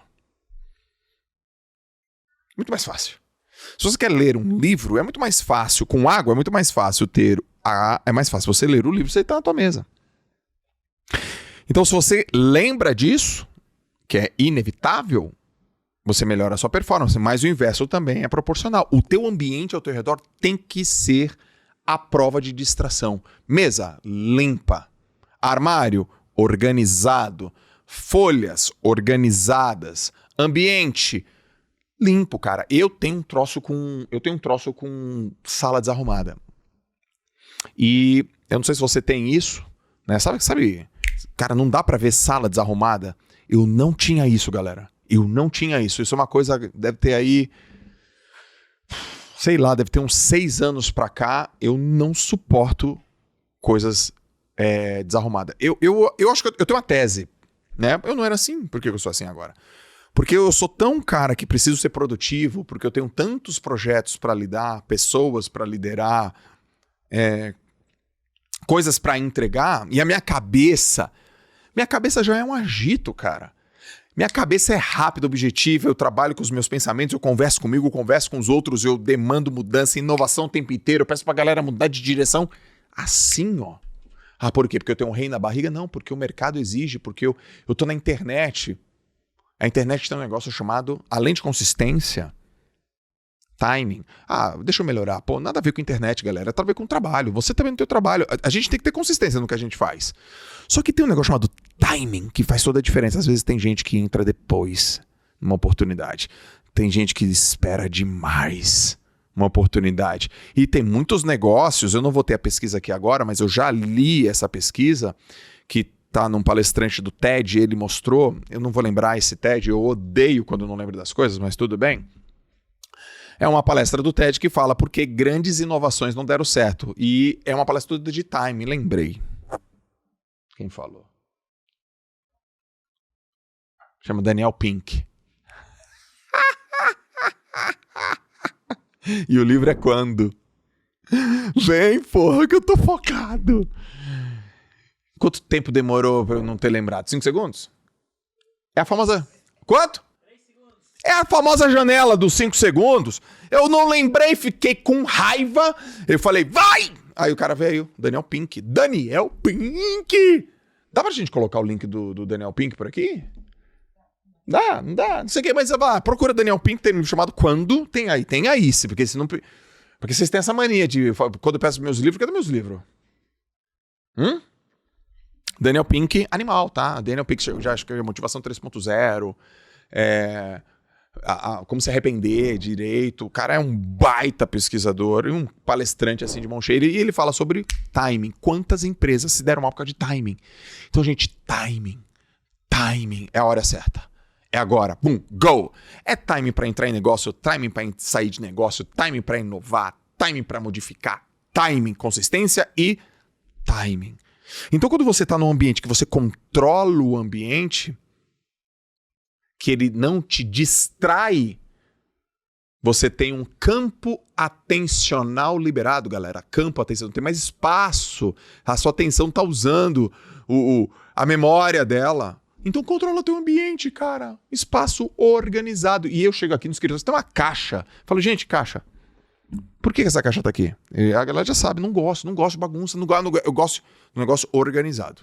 Muito mais fácil. Se você quer ler um livro, é muito mais fácil. Com água, é muito mais fácil ter... É mais fácil você ler o livro, você está na tua mesa. Então, se você lembra disso, que é inevitável, você melhora a sua performance. Mas o inverso também é proporcional. O teu ambiente ao teu redor tem que ser a prova de distração. Mesa limpa. Armário organizado. Folhas organizadas. Ambiente limpo, cara. Eu tenho um troço com sala desarrumada. E eu não sei se você tem isso, né? Sabe, cara, não dá pra ver sala desarrumada. Eu não tinha isso, galera. Eu não tinha isso. Isso é uma coisa, deve ter aí, sei lá, deve ter uns 6 anos pra cá. Eu não suporto coisas desarrumadas. Eu acho que eu tenho uma tese, né? Eu não era assim, por que eu sou assim agora? Porque eu sou tão cara que preciso ser produtivo, porque eu tenho tantos projetos para lidar, pessoas para liderar, coisas para entregar, e a minha cabeça já é um agito, cara. Minha cabeça é rápida, objetiva, eu trabalho com os meus pensamentos, eu converso comigo, eu converso com os outros, eu demando mudança, inovação o tempo inteiro, eu peço pra galera mudar de direção. Assim, ó. Ah, por quê? Porque eu tenho um rei na barriga? Não, porque o mercado exige, porque eu tô na internet. A internet tem um negócio chamado, além de consistência, timing. Ah, deixa eu melhorar. Pô, nada a ver com internet, galera. Tem a ver com trabalho. Você também tem o trabalho. A gente tem que ter consistência no que a gente faz. Só que tem um negócio chamado timing, que faz toda a diferença. Às vezes tem gente que entra depois numa oportunidade. Tem gente que espera demais uma oportunidade. E tem muitos negócios, eu não vou ter a pesquisa aqui agora, mas eu já li essa pesquisa, que tá num palestrante do TED, ele mostrou, eu não vou lembrar esse TED, eu odeio quando eu não lembro das coisas, mas tudo bem. É uma palestra do TED que fala por que grandes inovações não deram certo. E é uma palestra de time, lembrei. Quem falou? Chama Daniel Pink. E o livro é Quando? Vem, porra, que eu tô focado. Quanto tempo demorou pra eu não ter lembrado? 5 segundos? É a famosa... Quanto? 3 segundos. É a famosa janela dos 5 segundos. Eu não lembrei, fiquei com raiva. Eu falei, vai! Aí o cara veio, Daniel Pink. Daniel Pink! Dá pra gente colocar o link do Daniel Pink por aqui? Dá, não dá, não sei o que, mas procura Daniel Pink, tem um chamado Quando, tem aí, porque senão... Porque vocês têm essa mania de, quando eu peço meus livros, cadê meus livros? Daniel Pink, animal, tá? Daniel Pink, já acho que é Motivação 3.0, como se arrepender direito, o cara é um baita pesquisador e um palestrante assim de mão cheia, e ele fala sobre timing, quantas empresas se deram mal por causa de timing. Então, gente, timing é a hora certa. É agora, boom, go! É timing para entrar em negócio, timing para sair de negócio, timing para inovar, timing para modificar, timing, consistência e timing. Então, quando você está num ambiente que você controla o ambiente, que ele não te distrai, você tem um campo atencional liberado, galera. Campo atencional, não tem mais espaço. A sua atenção está usando a memória dela. Então controla teu ambiente, cara. Espaço organizado. E eu chego aqui no escritório, tem uma caixa. Falo, gente, caixa. Por que essa caixa tá aqui? E a galera já sabe, não gosto de bagunça. Eu gosto do negócio organizado.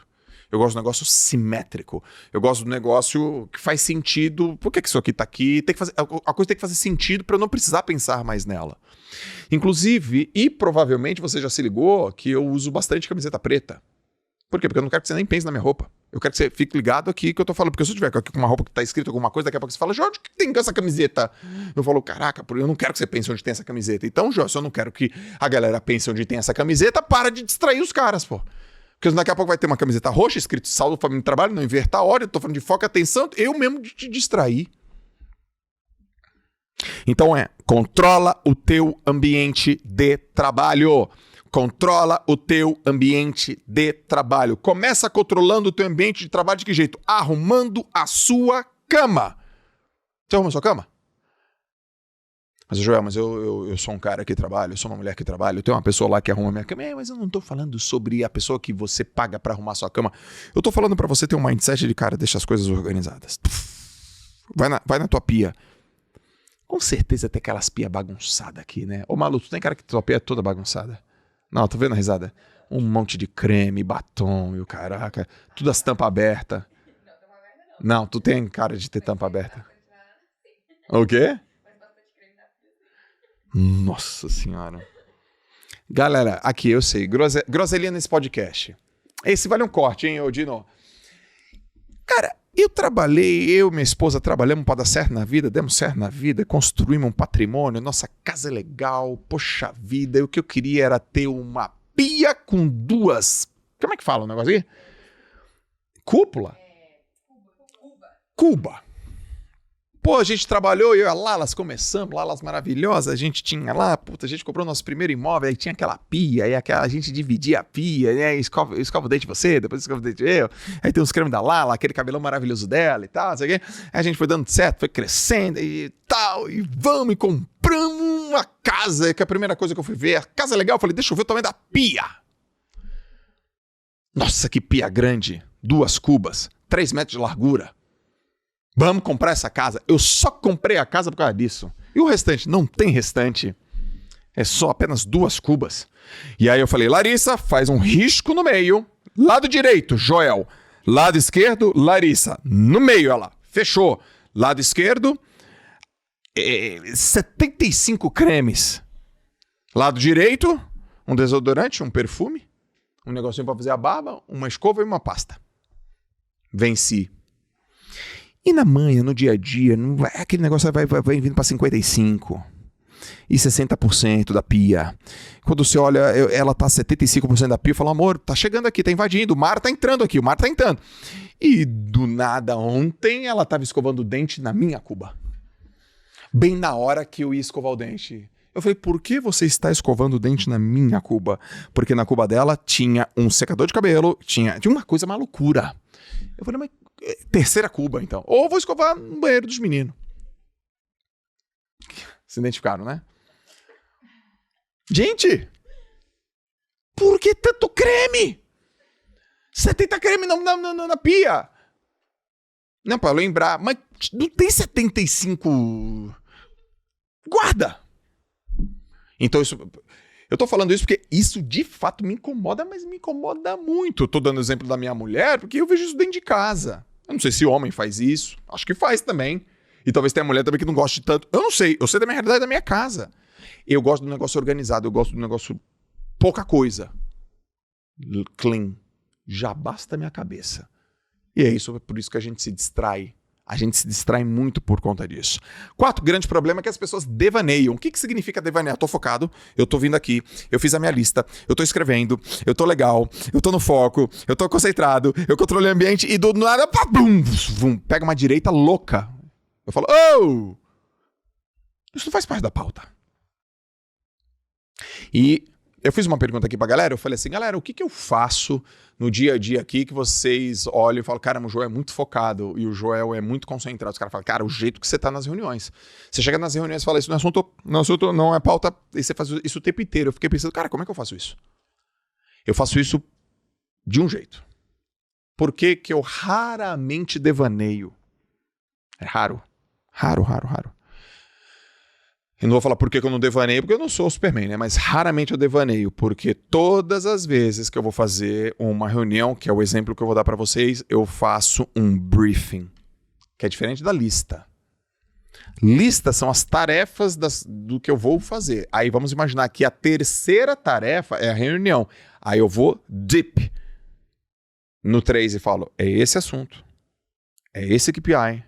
Eu gosto do negócio simétrico. Eu gosto do negócio que faz sentido. Por que isso aqui tá aqui? A coisa tem que fazer sentido para eu não precisar pensar mais nela. Inclusive, e provavelmente você já se ligou que eu uso bastante camiseta preta. Por quê? Porque eu não quero que você nem pense na minha roupa. Eu quero que você fique ligado aqui que eu tô falando. Porque se eu tiver aqui com uma roupa que tá escrito alguma coisa, daqui a pouco você fala, Jorge, o que tem com essa camiseta? Eu falo, caraca, eu não quero que você pense onde tem essa camiseta. Então, Jorge, se eu não quero que a galera pense onde tem essa camiseta, para de distrair os caras, pô. Porque daqui a pouco vai ter uma camiseta roxa, escrito saldo, família e trabalho, não inverta a hora, eu tô falando de foco e atenção, eu mesmo de te distrair. Então controla o teu ambiente de trabalho. Controla o teu ambiente de trabalho. Começa controlando o teu ambiente de trabalho de que jeito? Arrumando a sua cama. Você arruma a sua cama? Mas, Joel, eu sou um cara que trabalha, eu sou uma mulher que trabalha, eu tenho uma pessoa lá que arruma a minha cama. Mas eu não tô falando sobre a pessoa que você paga pra arrumar a sua cama. Eu tô falando pra você ter um mindset de, cara, deixa as coisas organizadas. Vai na tua pia. Com certeza tem aquelas pias bagunçadas aqui, né? Ô, Malu, tu tem cara que tua pia é toda bagunçada? Não, tô vendo a risada. Um monte de creme, batom e o caraca. Tudo as tampas abertas. Não, tu tem cara de ter tampa aberta. O quê? Nossa senhora. Galera, aqui eu sei. Groselha nesse podcast. Esse vale um corte, hein, Dino? Cara, eu e minha esposa trabalhamos para dar certo na vida, demos certo na vida, construímos um patrimônio, nossa casa é legal, poxa vida, o que eu queria era ter uma pia com 2... Como é que fala o negócio aqui? Cúpula? Cuba. Pô, a gente trabalhou, eu e a Lalas começamos, Lalas maravilhosa, a gente tinha lá, puta, a gente comprou nosso primeiro imóvel, aí tinha aquela pia, aí a gente dividia a pia, né, escova o dente você, depois escova o dente eu, aí tem os cremes da Lala, aquele cabelão maravilhoso dela e tal, sei o quê. Aí a gente foi dando certo, foi crescendo e tal, e vamos e compramos uma casa, que é a primeira coisa que eu fui ver, a casa é legal, eu falei, deixa eu ver o tamanho da pia. Nossa, que pia grande, 2 cubas, 3 metros de largura. Vamos comprar essa casa. Eu só comprei a casa por causa disso. E o restante? Não tem restante. É só apenas 2 cubas. E aí eu falei, Larissa, faz um risco no meio. Lado direito, Joel. Lado esquerdo, Larissa. No meio, ela. Fechou. Lado esquerdo, 75 cremes. Lado direito, um desodorante, um perfume, um negocinho pra fazer a barba, uma escova e uma pasta. Venci. E na manhã, no dia a dia, aquele negócio vai vindo para 55. e 60% da pia. Quando você olha, ela tá 75% da pia, eu falo, amor, tá chegando aqui, tá invadindo, o mar tá entrando aqui, o mar tá entrando. E do nada, ontem, ela tava escovando o dente na minha cuba. Bem na hora que eu ia escovar o dente. Eu falei, por que você está escovando o dente na minha cuba? Porque na cuba dela tinha um secador de cabelo, tinha uma coisa, uma loucura. Eu falei, mas terceira cuba, então. Ou vou escovar no banheiro dos meninos. Se identificaram, né? Gente, por que tanto creme? 70 creme na pia. Não, para lembrar, mas não tem 75... Guarda! Então isso... Eu tô falando isso porque isso de fato me incomoda, mas me incomoda muito. Eu tô dando exemplo da minha mulher porque eu vejo isso dentro de casa. Eu não sei se homem faz isso. Acho que faz também. E talvez tenha mulher também que não goste tanto. Eu não sei. Eu sei da minha realidade da minha casa. Eu gosto do negócio organizado. Eu gosto do negócio... Pouca coisa. Clean. Já basta a minha cabeça. E é isso, é por isso que a gente se distrai. A gente se distrai muito por conta disso. 4, grande problema é que as pessoas devaneiam. O que significa devanear? Tô focado, eu tô vindo aqui, eu fiz a minha lista, eu tô escrevendo, eu tô legal, eu tô no foco, eu tô concentrado, eu controlei o ambiente e do nada, bum, bum, pega uma direita louca. Eu falo, oh! Isso não faz parte da pauta. E eu fiz uma pergunta aqui pra galera, eu falei assim, galera, o que eu faço no dia a dia aqui que vocês olham e falam, cara, o Joel é muito focado e o Joel é muito concentrado. Os caras falam, cara, o jeito que você tá nas reuniões. Você chega nas reuniões e fala, isso não é assunto, não é pauta, e você faz isso o tempo inteiro. Eu fiquei pensando, cara, como é que eu faço isso? Eu faço isso de um jeito. Por que que eu raramente devaneio? É raro. Raro. Eu não vou falar por que eu não devaneio, porque eu não sou o Superman, né? Mas raramente eu devaneio, porque todas as vezes que eu vou fazer uma reunião, que é o exemplo que eu vou dar para vocês, eu faço um briefing, que é diferente da lista. Listas são as tarefas do que eu vou fazer. Aí vamos imaginar que a terceira tarefa é a reunião. Aí eu vou deep no 3 e falo, é esse assunto, é esse KPI,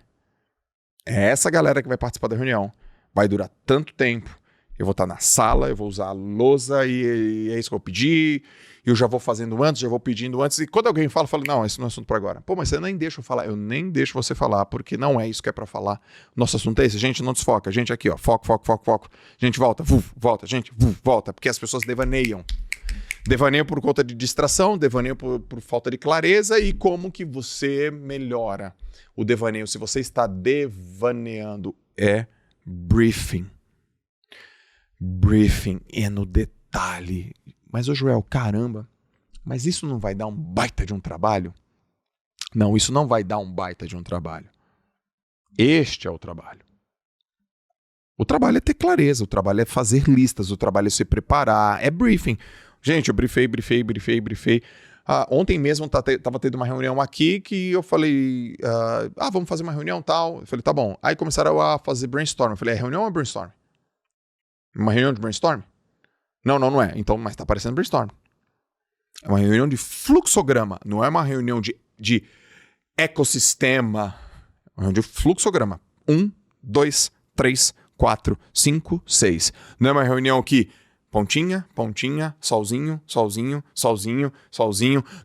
é essa galera que vai participar da reunião. Vai durar tanto tempo, eu vou estar na sala, eu vou usar a lousa e é isso que eu vou pedir, eu já vou fazendo antes, já vou pedindo antes, e quando alguém fala, eu falo, não, esse não é assunto para agora. Pô, mas você nem deixa eu falar, eu nem deixo você falar, porque não é isso que é para falar. Nosso assunto é esse, gente, não desfoca, gente aqui, ó, foco, gente volta, volta, gente, volta, porque as pessoas devaneiam. Devaneio por conta de distração, devaneio por falta de clareza e como que você melhora o devaneio. Se você está devaneando, é briefing. Briefing é no detalhe. Mas, ô Joel, caramba, mas isso não vai dar um baita de um trabalho? Não, isso não vai dar um baita de um trabalho. Este é o trabalho. O trabalho é ter clareza, o trabalho é fazer listas, o trabalho é se preparar, é briefing. Gente, eu briefei. Ontem mesmo tava tendo uma reunião aqui que eu falei, vamos fazer uma reunião tal. Eu falei, tá bom. Aí começaram a fazer brainstorm. Eu falei, é reunião ou brainstorm? Uma reunião de brainstorm? Não é. Então, mas tá parecendo brainstorm. É uma reunião de fluxograma, não é uma reunião de ecossistema. É uma reunião de fluxograma. 1, 2, 3, 4, 5, 6. Não é uma reunião que pontinha, solzinho.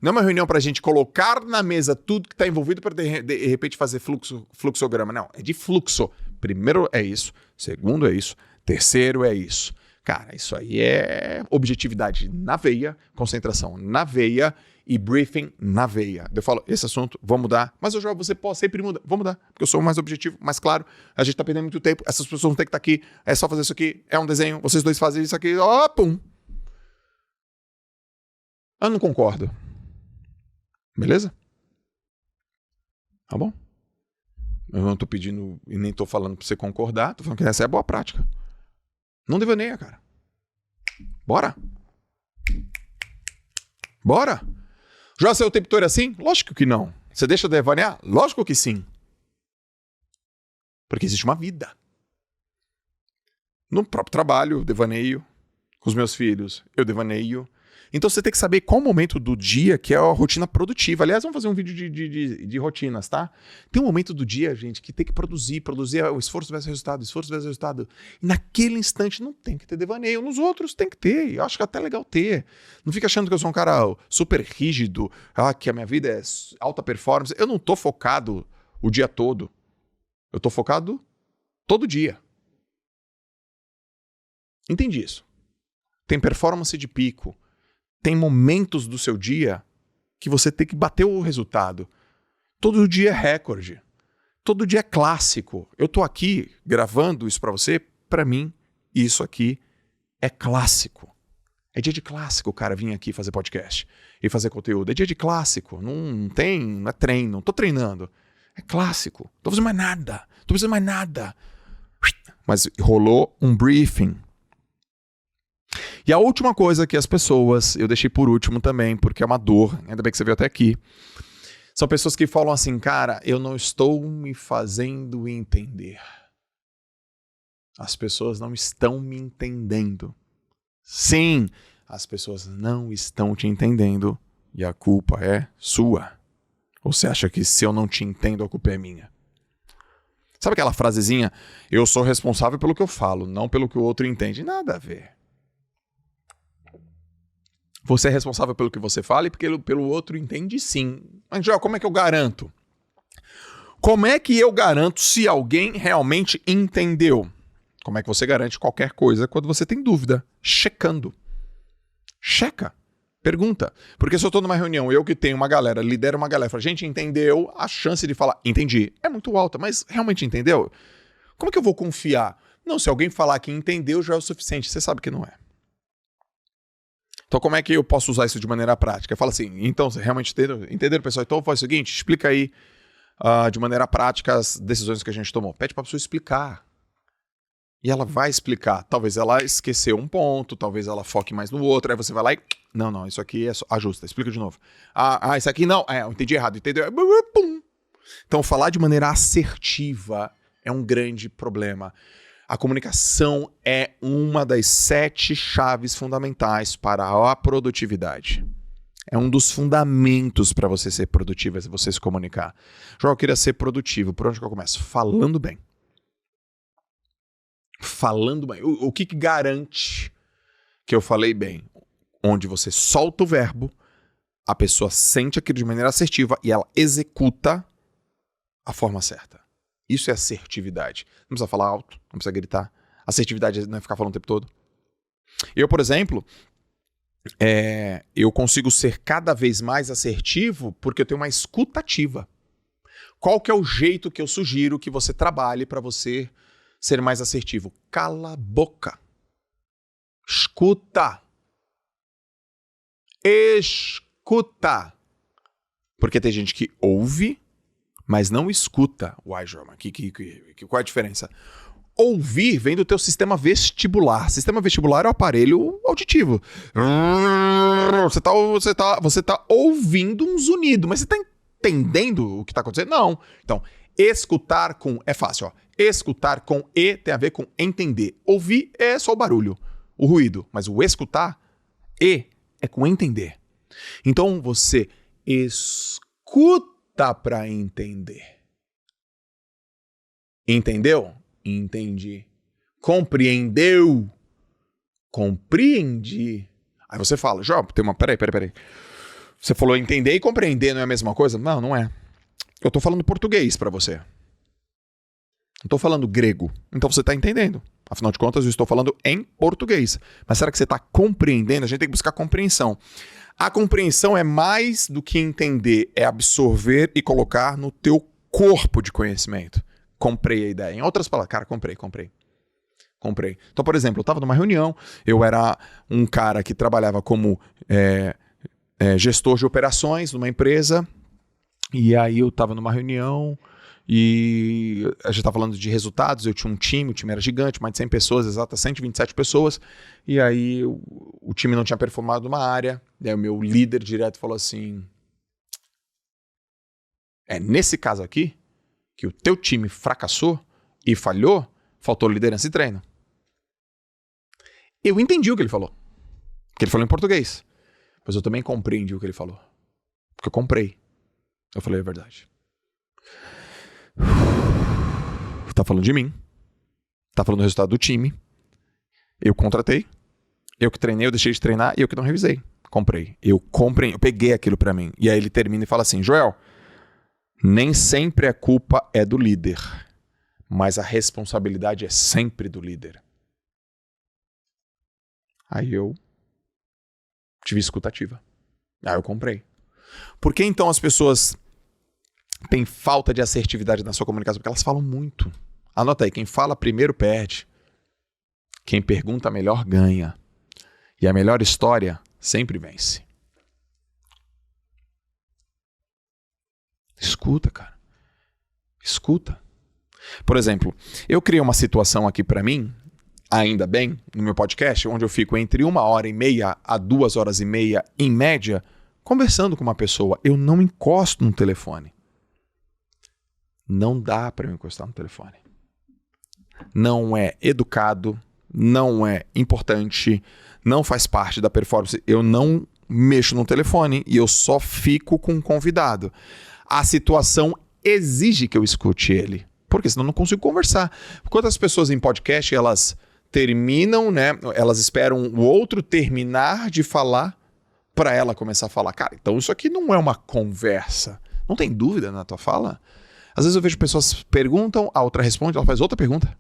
Não é uma reunião pra gente colocar na mesa tudo que tá envolvido para de repente fazer fluxograma. Não, é de fluxo. Primeiro é isso, segundo é isso, terceiro é isso. Cara, isso aí é objetividade na veia, concentração na veia e briefing na veia. Eu falo, esse assunto, vamos mudar. Mas eu já você pode sempre mudar. Vamos mudar, porque eu sou mais objetivo, mais claro. A gente tá perdendo muito tempo. Essas pessoas vão ter que estar aqui. É só fazer isso aqui. É um desenho. Vocês dois fazem isso aqui. Ó, pum. Eu não concordo. Beleza? Tá bom? Eu não tô pedindo e nem tô falando pra você concordar. Tô falando que essa é a boa prática. Não devaneia, cara. Bora. Já seu tempo todo assim? Lógico que não. Você deixa de devanear? Lógico que sim. Porque existe uma vida. No próprio trabalho, eu devaneio. Com os meus filhos, eu devaneio. Então você tem que saber qual momento do dia que é a rotina produtiva. Aliás, vamos fazer um vídeo de rotinas, tá? Tem um momento do dia, gente, que tem que produzir o esforço versus resultado. E naquele instante não tem que ter devaneio. Nos outros tem que ter. Eu acho que é até legal ter. Não fica achando que eu sou um cara super rígido, que a minha vida é alta performance. Eu não tô focado o dia todo. Eu tô focado todo dia. Entendi isso. Tem performance de pico. Tem momentos do seu dia que você tem que bater o resultado. Todo dia é recorde. Todo dia é clássico. Eu tô aqui gravando isso pra você. Pra mim, isso aqui é clássico. É dia de clássico, cara, vir aqui fazer podcast e fazer conteúdo. É dia de clássico. Não é treino. Não tô treinando. É clássico. Não tô fazendo mais nada. Não tô fazendo mais nada. Mas rolou um briefing. E a última coisa que as pessoas, eu deixei por último também, porque é uma dor, ainda bem que você veio até aqui, são pessoas que falam assim, cara, eu não estou me fazendo entender. As pessoas não estão me entendendo. Sim, as pessoas não estão te entendendo e a culpa é sua. Ou você acha que se eu não te entendo, a culpa é minha? Sabe aquela frasezinha, eu sou responsável pelo que eu falo, não pelo que o outro entende? Nada a ver. Você é responsável pelo que você fala e porque pelo outro entende sim. Mas, Joel, como é que eu garanto? Como é que eu garanto se alguém realmente entendeu? Como é que você garante qualquer coisa quando você tem dúvida? Checando. Checa. Pergunta. Porque se eu estou numa reunião, eu que tenho uma galera, lidero uma galera, falo, gente, entendeu? A chance de falar, entendi, é muito alta, mas realmente entendeu? Como é que eu vou confiar? Não, se alguém falar que entendeu já é o suficiente. Você sabe que não é. Então, como é que eu posso usar isso de maneira prática? Fala assim, então, você realmente entenderam, pessoal? Então, faz o seguinte, explica aí de maneira prática as decisões que a gente tomou. Pede para a pessoa explicar. E ela vai explicar. Talvez ela esqueceu um ponto, talvez ela foque mais no outro, aí você vai lá e... Não, isso aqui é só... Ajusta, explica de novo. Isso aqui não, eu entendi errado, entendeu? Então, falar de maneira assertiva é um grande problema. A comunicação é uma das 7 chaves fundamentais para a produtividade. É um dos fundamentos para você ser produtivo, é você se comunicar. João, eu queria ser produtivo. Por onde que eu começo? Falando bem. Falando bem. O que garante que eu falei bem? Onde você solta o verbo, a pessoa sente aquilo de maneira assertiva e ela executa a forma certa. Isso é assertividade. Não precisa falar alto, não precisa gritar. Assertividade não é ficar falando o tempo todo. Eu, por exemplo, eu consigo ser cada vez mais assertivo porque eu tenho uma escuta ativa. Qual que é o jeito que eu sugiro que você trabalhe para você ser mais assertivo? Cala a boca. Escuta. Escuta. Porque tem gente que ouve, mas não escuta. Uai, Jorma, qual é a diferença? Ouvir vem do teu sistema vestibular. Sistema vestibular é o aparelho auditivo. Você tá ouvindo um zunido, mas você tá entendendo o que tá acontecendo? Não. Então, escutar com... É fácil, ó. Escutar com E tem a ver com entender. Ouvir é só o barulho, o ruído. Mas o escutar, E, é com entender. Então, você escuta para entender. Entendeu? Entendi. Compreendeu? Compreendi. Aí você fala, Jó, tem uma... Peraí. Você falou entender e compreender não é a mesma coisa? Não, não é. Eu tô falando português para você. Não tô falando grego. Então você tá entendendo. Afinal de contas, eu estou falando em português. Mas será que você tá compreendendo? A gente tem que buscar compreensão. A compreensão é mais do que entender, é absorver e colocar no teu corpo de conhecimento. Comprei a ideia. Em outras palavras, cara, comprei. Então, por exemplo, eu estava numa reunião, eu era um cara que trabalhava como gestor de operações numa empresa, e aí eu estava numa reunião e a gente estava falando de resultados, eu tinha um time, o time era gigante, mais de 100 pessoas, exatas 127 pessoas, e aí o time não tinha performado numa área, e aí o meu líder direto falou assim, nesse caso aqui, que o teu time fracassou e falhou, faltou liderança e treino. Eu entendi o que ele falou. Porque ele falou em português. Mas eu também compreendi o que ele falou. Porque eu comprei. Eu falei a verdade. Tá falando de mim. Tá falando do resultado do time. Eu contratei. Eu que treinei, eu deixei de treinar e eu que não revisei. Comprei. Eu peguei aquilo pra mim. E aí ele termina e fala assim, Joel, nem sempre a culpa é do líder, mas a responsabilidade é sempre do líder. Aí eu tive escutativa. Aí eu comprei. Por que então as pessoas têm falta de assertividade na sua comunicação? Porque elas falam muito. Anota aí, quem fala primeiro perde. Quem pergunta melhor ganha. E a melhor história sempre vence. Escuta, cara. Escuta. Por exemplo, eu criei uma situação aqui pra mim, ainda bem, no meu podcast, onde eu fico entre 1h30 a 2h30, em média, conversando com uma pessoa. Eu não encosto no telefone. Não dá pra eu encostar no telefone. Não é educado, não é importante, não faz parte da performance. Eu não mexo no telefone e eu só fico com o convidado. A situação exige que eu escute ele, porque senão eu não consigo conversar. Quantas pessoas em podcast, elas terminam, né? Elas esperam o outro terminar de falar para ela começar a falar. Cara, então isso aqui não é uma conversa. Não tem dúvida na tua fala? Às vezes eu vejo pessoas perguntam, a outra responde, ela faz outra pergunta.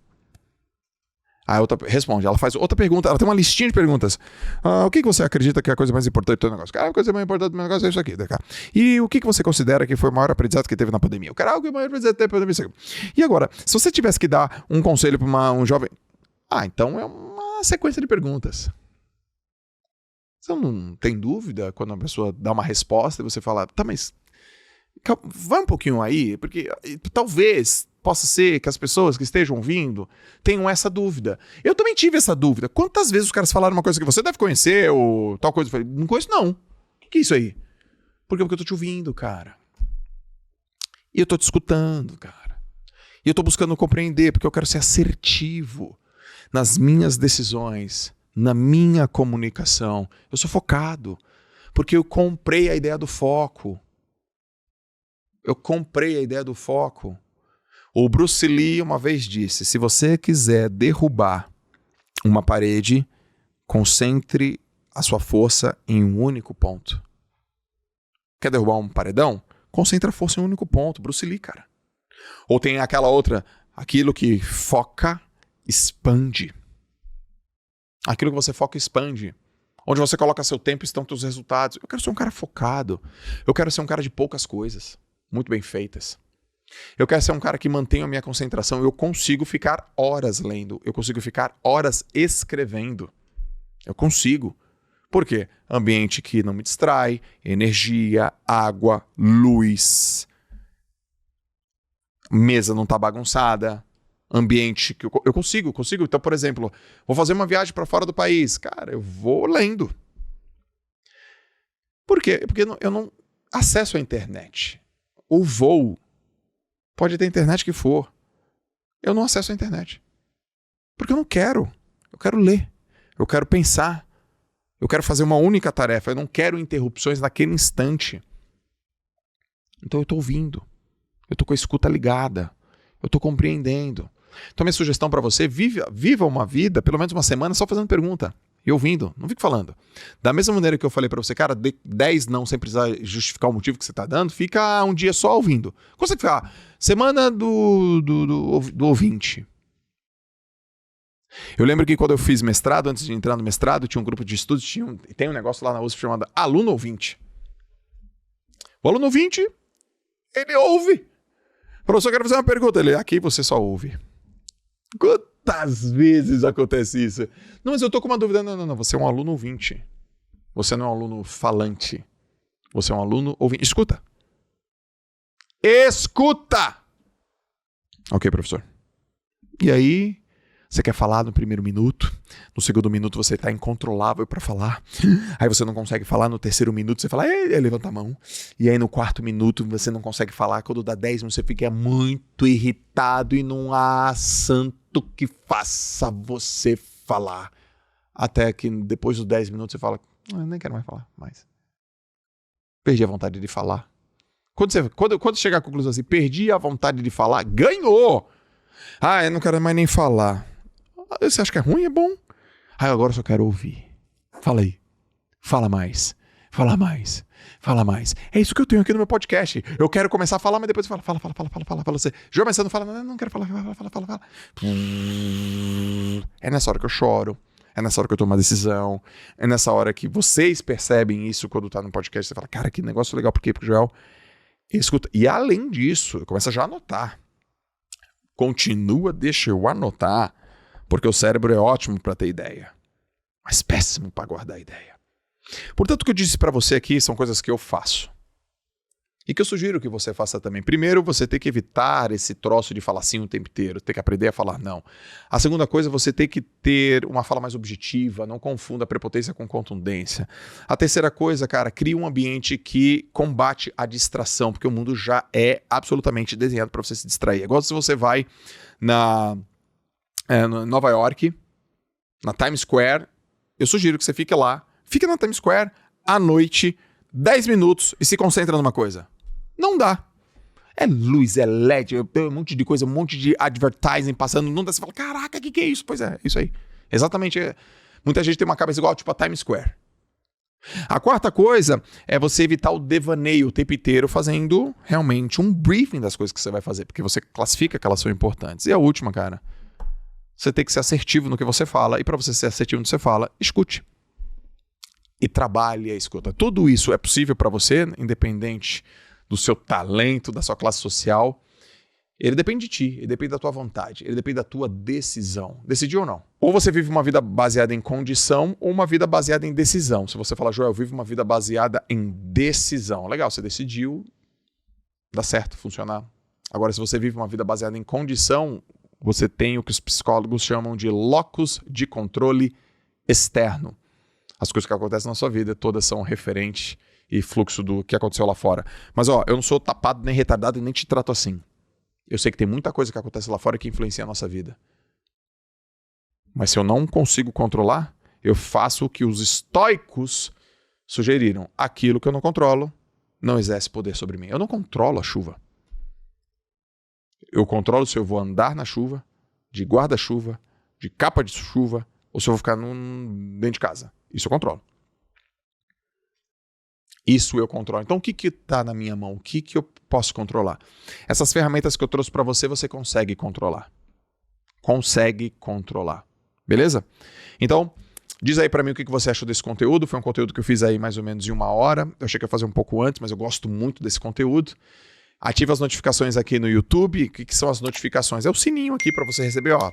A outra responde, ela faz outra pergunta, ela tem uma listinha de perguntas. O que você acredita que é a coisa mais importante do teu negócio? Cara, a coisa mais importante do meu negócio é isso aqui. Cara. E o que você considera que foi o maior aprendizado que teve na pandemia? Cara, o que é o maior aprendizado que teve na pandemia? E agora, se você tivesse que dar um conselho para um jovem... então é uma sequência de perguntas. Você não tem dúvida quando a pessoa dá uma resposta e você fala, tá, mas vai um pouquinho aí, porque talvez possa ser que as pessoas que estejam ouvindo tenham essa dúvida. Eu também tive essa dúvida. Quantas vezes os caras falaram uma coisa que você deve conhecer ou tal coisa? Eu falei, não conheço não. O que é isso aí? Porque eu tô te ouvindo, cara. E eu tô te escutando, cara. E eu tô buscando compreender, porque eu quero ser assertivo nas minhas decisões, na minha comunicação. Eu sou focado, porque eu comprei a ideia do foco. Eu comprei a ideia do foco. O Bruce Lee uma vez disse, se você quiser derrubar uma parede, concentre a sua força em um único ponto. Quer derrubar um paredão? Concentre a força em um único ponto. Bruce Lee, cara. Ou tem aquela outra, aquilo que foca, expande. Aquilo que você foca, expande. Onde você coloca seu tempo estão seus resultados. Eu quero ser um cara focado. Eu quero ser um cara de poucas coisas, muito bem feitas. Eu quero ser um cara que mantenha a minha concentração. Eu consigo ficar horas lendo. Eu consigo ficar horas escrevendo. Eu consigo. Por quê? Ambiente que não me distrai, energia, água, luz. Mesa não tá bagunçada. Ambiente que eu consigo. Então, por exemplo, vou fazer uma viagem para fora do país. Cara, eu vou lendo. Por quê? Porque eu não acesso a internet. O voo pode ter internet que for. Eu não acesso a internet. Porque eu não quero. Eu quero ler. Eu quero pensar. Eu quero fazer uma única tarefa. Eu não quero interrupções naquele instante. Então eu estou ouvindo. Eu estou com a escuta ligada. Eu estou compreendendo. Então minha sugestão para você, viva uma vida, pelo menos uma semana, só fazendo pergunta. E ouvindo, não fico falando. Da mesma maneira que eu falei pra você, cara, 10 não sem precisar justificar o motivo que você tá dando, fica um dia só ouvindo. Consegue ficar semana do ouvinte. Eu lembro que quando eu fiz mestrado, antes de entrar no mestrado, tinha um grupo de estudos, tem um negócio lá na USP chamado aluno ouvinte. O aluno ouvinte, ele ouve. Professor, eu quero fazer uma pergunta. Ele, aqui você só ouve. Quantas vezes acontece isso? Não, mas eu tô com uma dúvida. Não. Você é um aluno ouvinte. Você não é um aluno falante. Você é um aluno ouvinte. Escuta. Escuta! Ok, professor. E aí, você quer falar no primeiro minuto. No segundo minuto você tá incontrolável pra falar. Aí você não consegue falar. No terceiro minuto você fala, levanta a mão. E aí no quarto minuto você não consegue falar. Quando dá 10 minutos você fica muito irritado e não há santo que faça você falar. Até que depois dos 10 minutos você fala, nem quero mais falar mais. Perdi a vontade de falar. Quando chegar à conclusão assim, perdi a vontade de falar, ganhou! Ah, eu não quero mais nem falar. Você acha que é ruim? É bom. Ah, agora eu só quero ouvir. Fala aí. Fala mais. Fala mais. Fala mais. É isso que eu tenho aqui no meu podcast. Eu quero começar a falar, mas depois eu falo. Fala. Você. João, mas você não fala. Não quero falar. Fala. É nessa hora que eu choro. É nessa hora que eu tomo uma decisão. É nessa hora que vocês percebem isso quando tá no podcast. Você fala, cara, que negócio legal. Por quê? Porque o Joel escuta. E além disso, eu começo já a anotar. Continua, deixa eu anotar. Porque o cérebro é ótimo para ter ideia. Mas péssimo para guardar ideia. Portanto, o que eu disse para você aqui são coisas que eu faço. E que eu sugiro que você faça também. Primeiro, você tem que evitar esse troço de falar sim o tempo inteiro. Tem que aprender a falar não. A segunda coisa, você tem que ter uma fala mais objetiva. Não confunda prepotência com contundência. A terceira coisa, cara, cria um ambiente que combate a distração. Porque o mundo já é absolutamente desenhado para você se distrair. É igual se você vai na Nova York, na Times Square. Eu sugiro que você fique lá. Fique na Times Square à noite, 10 minutos e se concentra numa coisa. Não dá. É luz, é LED, é um monte de coisa, um monte de advertising passando. Não dá. Você fala, caraca, o que é isso? Pois é, isso aí. Exatamente. Muita gente tem uma cabeça igual tipo a Times Square. A quarta coisa é você evitar o devaneio o tempo inteiro fazendo realmente um briefing das coisas que você vai fazer, porque você classifica que elas são importantes. E a última, cara, você tem que ser assertivo no que você fala. E para você ser assertivo no que você fala, escute. E trabalhe a escuta. Tudo isso é possível para você, independente do seu talento, da sua classe social. Ele depende de ti, ele depende da tua vontade, ele depende da tua decisão. Decidir ou não. Ou você vive uma vida baseada em condição ou uma vida baseada em decisão. Se você falar, Joel, eu vivo uma vida baseada em decisão. Legal, você decidiu, dá certo, funcionar. Agora, se você vive uma vida baseada em condição, você tem o que os psicólogos chamam de locus de controle externo. As coisas que acontecem na sua vida todas são referente e fluxo do que aconteceu lá fora. Mas ó, eu não sou tapado nem retardado e nem te trato assim. Eu sei que tem muita coisa que acontece lá fora que influencia a nossa vida. Mas se eu não consigo controlar, eu faço o que os estoicos sugeriram. Aquilo que eu não controlo não exerce poder sobre mim. Eu não controlo a chuva. Eu controlo se eu vou andar na chuva, de guarda-chuva, de capa de chuva, ou se eu vou ficar dentro de casa. Isso eu controlo. Isso eu controlo. Então, o que está na minha mão? O que eu posso controlar? Essas ferramentas que eu trouxe para você, você consegue controlar. Consegue controlar. Beleza? Então, diz aí para mim o que você achou desse conteúdo. Foi um conteúdo que eu fiz aí mais ou menos em 1 hora. Eu achei que ia fazer um pouco antes, mas eu gosto muito desse conteúdo. Ative as notificações aqui no YouTube. O que são as notificações? É o sininho aqui para você receber, ó.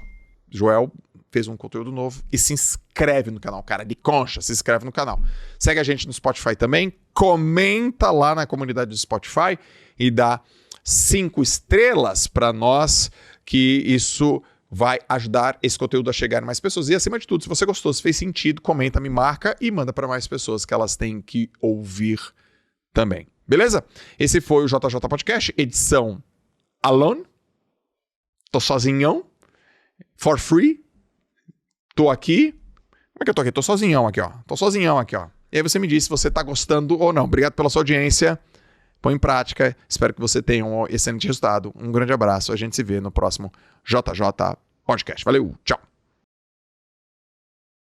Joel fez um conteúdo novo e se inscreve no canal, cara, de concha, se inscreve no canal. Segue a gente no Spotify também, comenta lá na comunidade do Spotify e dá 5 estrelas para nós, que isso vai ajudar esse conteúdo a chegar a mais pessoas. E acima de tudo, se você gostou, se fez sentido, comenta, me marca e manda para mais pessoas que elas têm que ouvir também. Beleza? Esse foi o JJ Podcast, edição Alone. Tô sozinhão. For free. Tô aqui. Como é que eu tô aqui? Tô sozinhão aqui, ó. E aí você me diz se você tá gostando ou não. Obrigado pela sua audiência. Põe em prática. Espero que você tenha um excelente resultado. Um grande abraço. A gente se vê no próximo JJ Podcast. Valeu. Tchau.